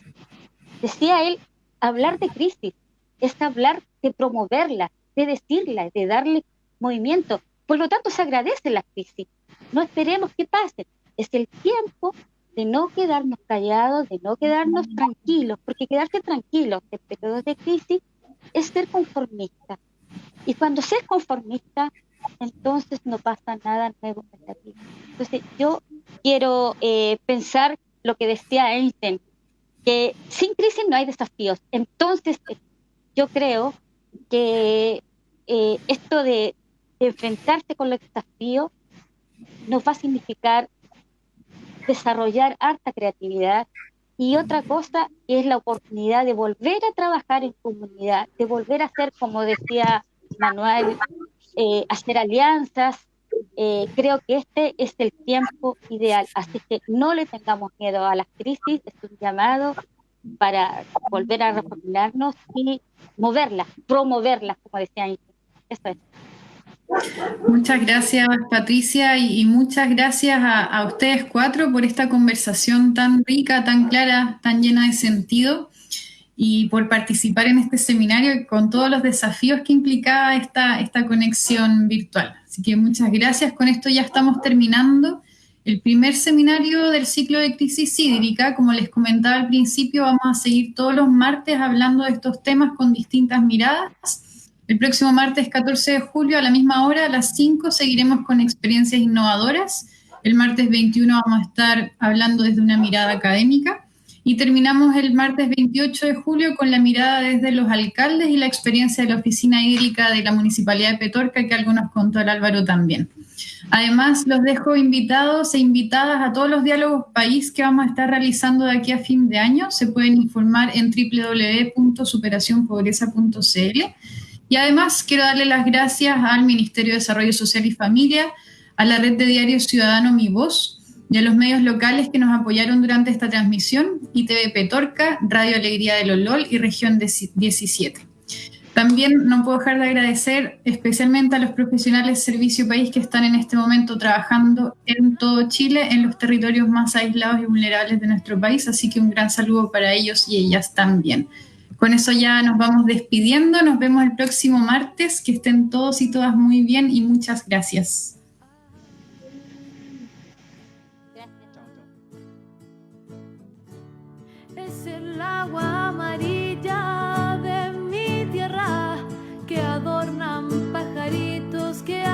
Decía él, hablar de crisis es hablar de promoverla, de decirla, de darle movimiento. Por lo tanto, se agradece la crisis. No esperemos que pase. Es el tiempo de no quedarnos callados, de no quedarnos tranquilos, porque quedarse tranquilos en periodos de crisis es ser conformista. Y cuando se es conformista, entonces no pasa nada nuevo en la vida. Entonces yo quiero pensar lo que decía Einstein, que sin crisis no hay desafíos. Entonces yo creo que esto de enfrentarse con los desafíos nos va a significar desarrollar harta creatividad. Y otra cosa es la oportunidad de volver a trabajar en comunidad, de volver a hacer, como decía Manuel, hacer alianzas. Creo que este es el tiempo ideal, así que no le tengamos miedo a las crisis, es un llamado para volver a reformularnos y moverlas, promoverlas, como decía Ángel. Eso es. Muchas gracias, Patricia, y muchas gracias a ustedes cuatro por esta conversación tan rica, tan clara, tan llena de sentido, y por participar en este seminario con todos los desafíos que implicaba esta conexión virtual. Así que muchas gracias. Con esto ya estamos terminando el primer seminario del ciclo de crisis hídrica. Como les comentaba al principio, vamos a seguir todos los martes hablando de estos temas con distintas miradas. El próximo martes 14 de julio a la misma hora, a las 5, seguiremos con experiencias innovadoras. El martes 21 vamos a estar hablando desde una mirada académica. Y terminamos el martes 28 de julio con la mirada desde los alcaldes y la experiencia de la oficina hídrica de la Municipalidad de Petorca, que algo nos contó el Álvaro también. Además, los dejo invitados e invitadas a todos los diálogos país que vamos a estar realizando de aquí a fin de año. Se pueden informar en www.superacionpobreza.cl. Y además quiero darle las gracias al Ministerio de Desarrollo Social y Familia, a la red de diarios Ciudadano Mi Voz y a los medios locales que nos apoyaron durante esta transmisión, ITV Petorca, Radio Alegría de Lolol y Región 17. También no puedo dejar de agradecer especialmente a los profesionales de Servicio País que están en este momento trabajando en todo Chile, en los territorios más aislados y vulnerables de nuestro país, así que un gran saludo para ellos y ellas también. Con eso ya nos vamos despidiendo, nos vemos el próximo martes, que estén todos y todas muy bien y muchas gracias. Es el agua amarilla de mi tierra que adornan pajaritos que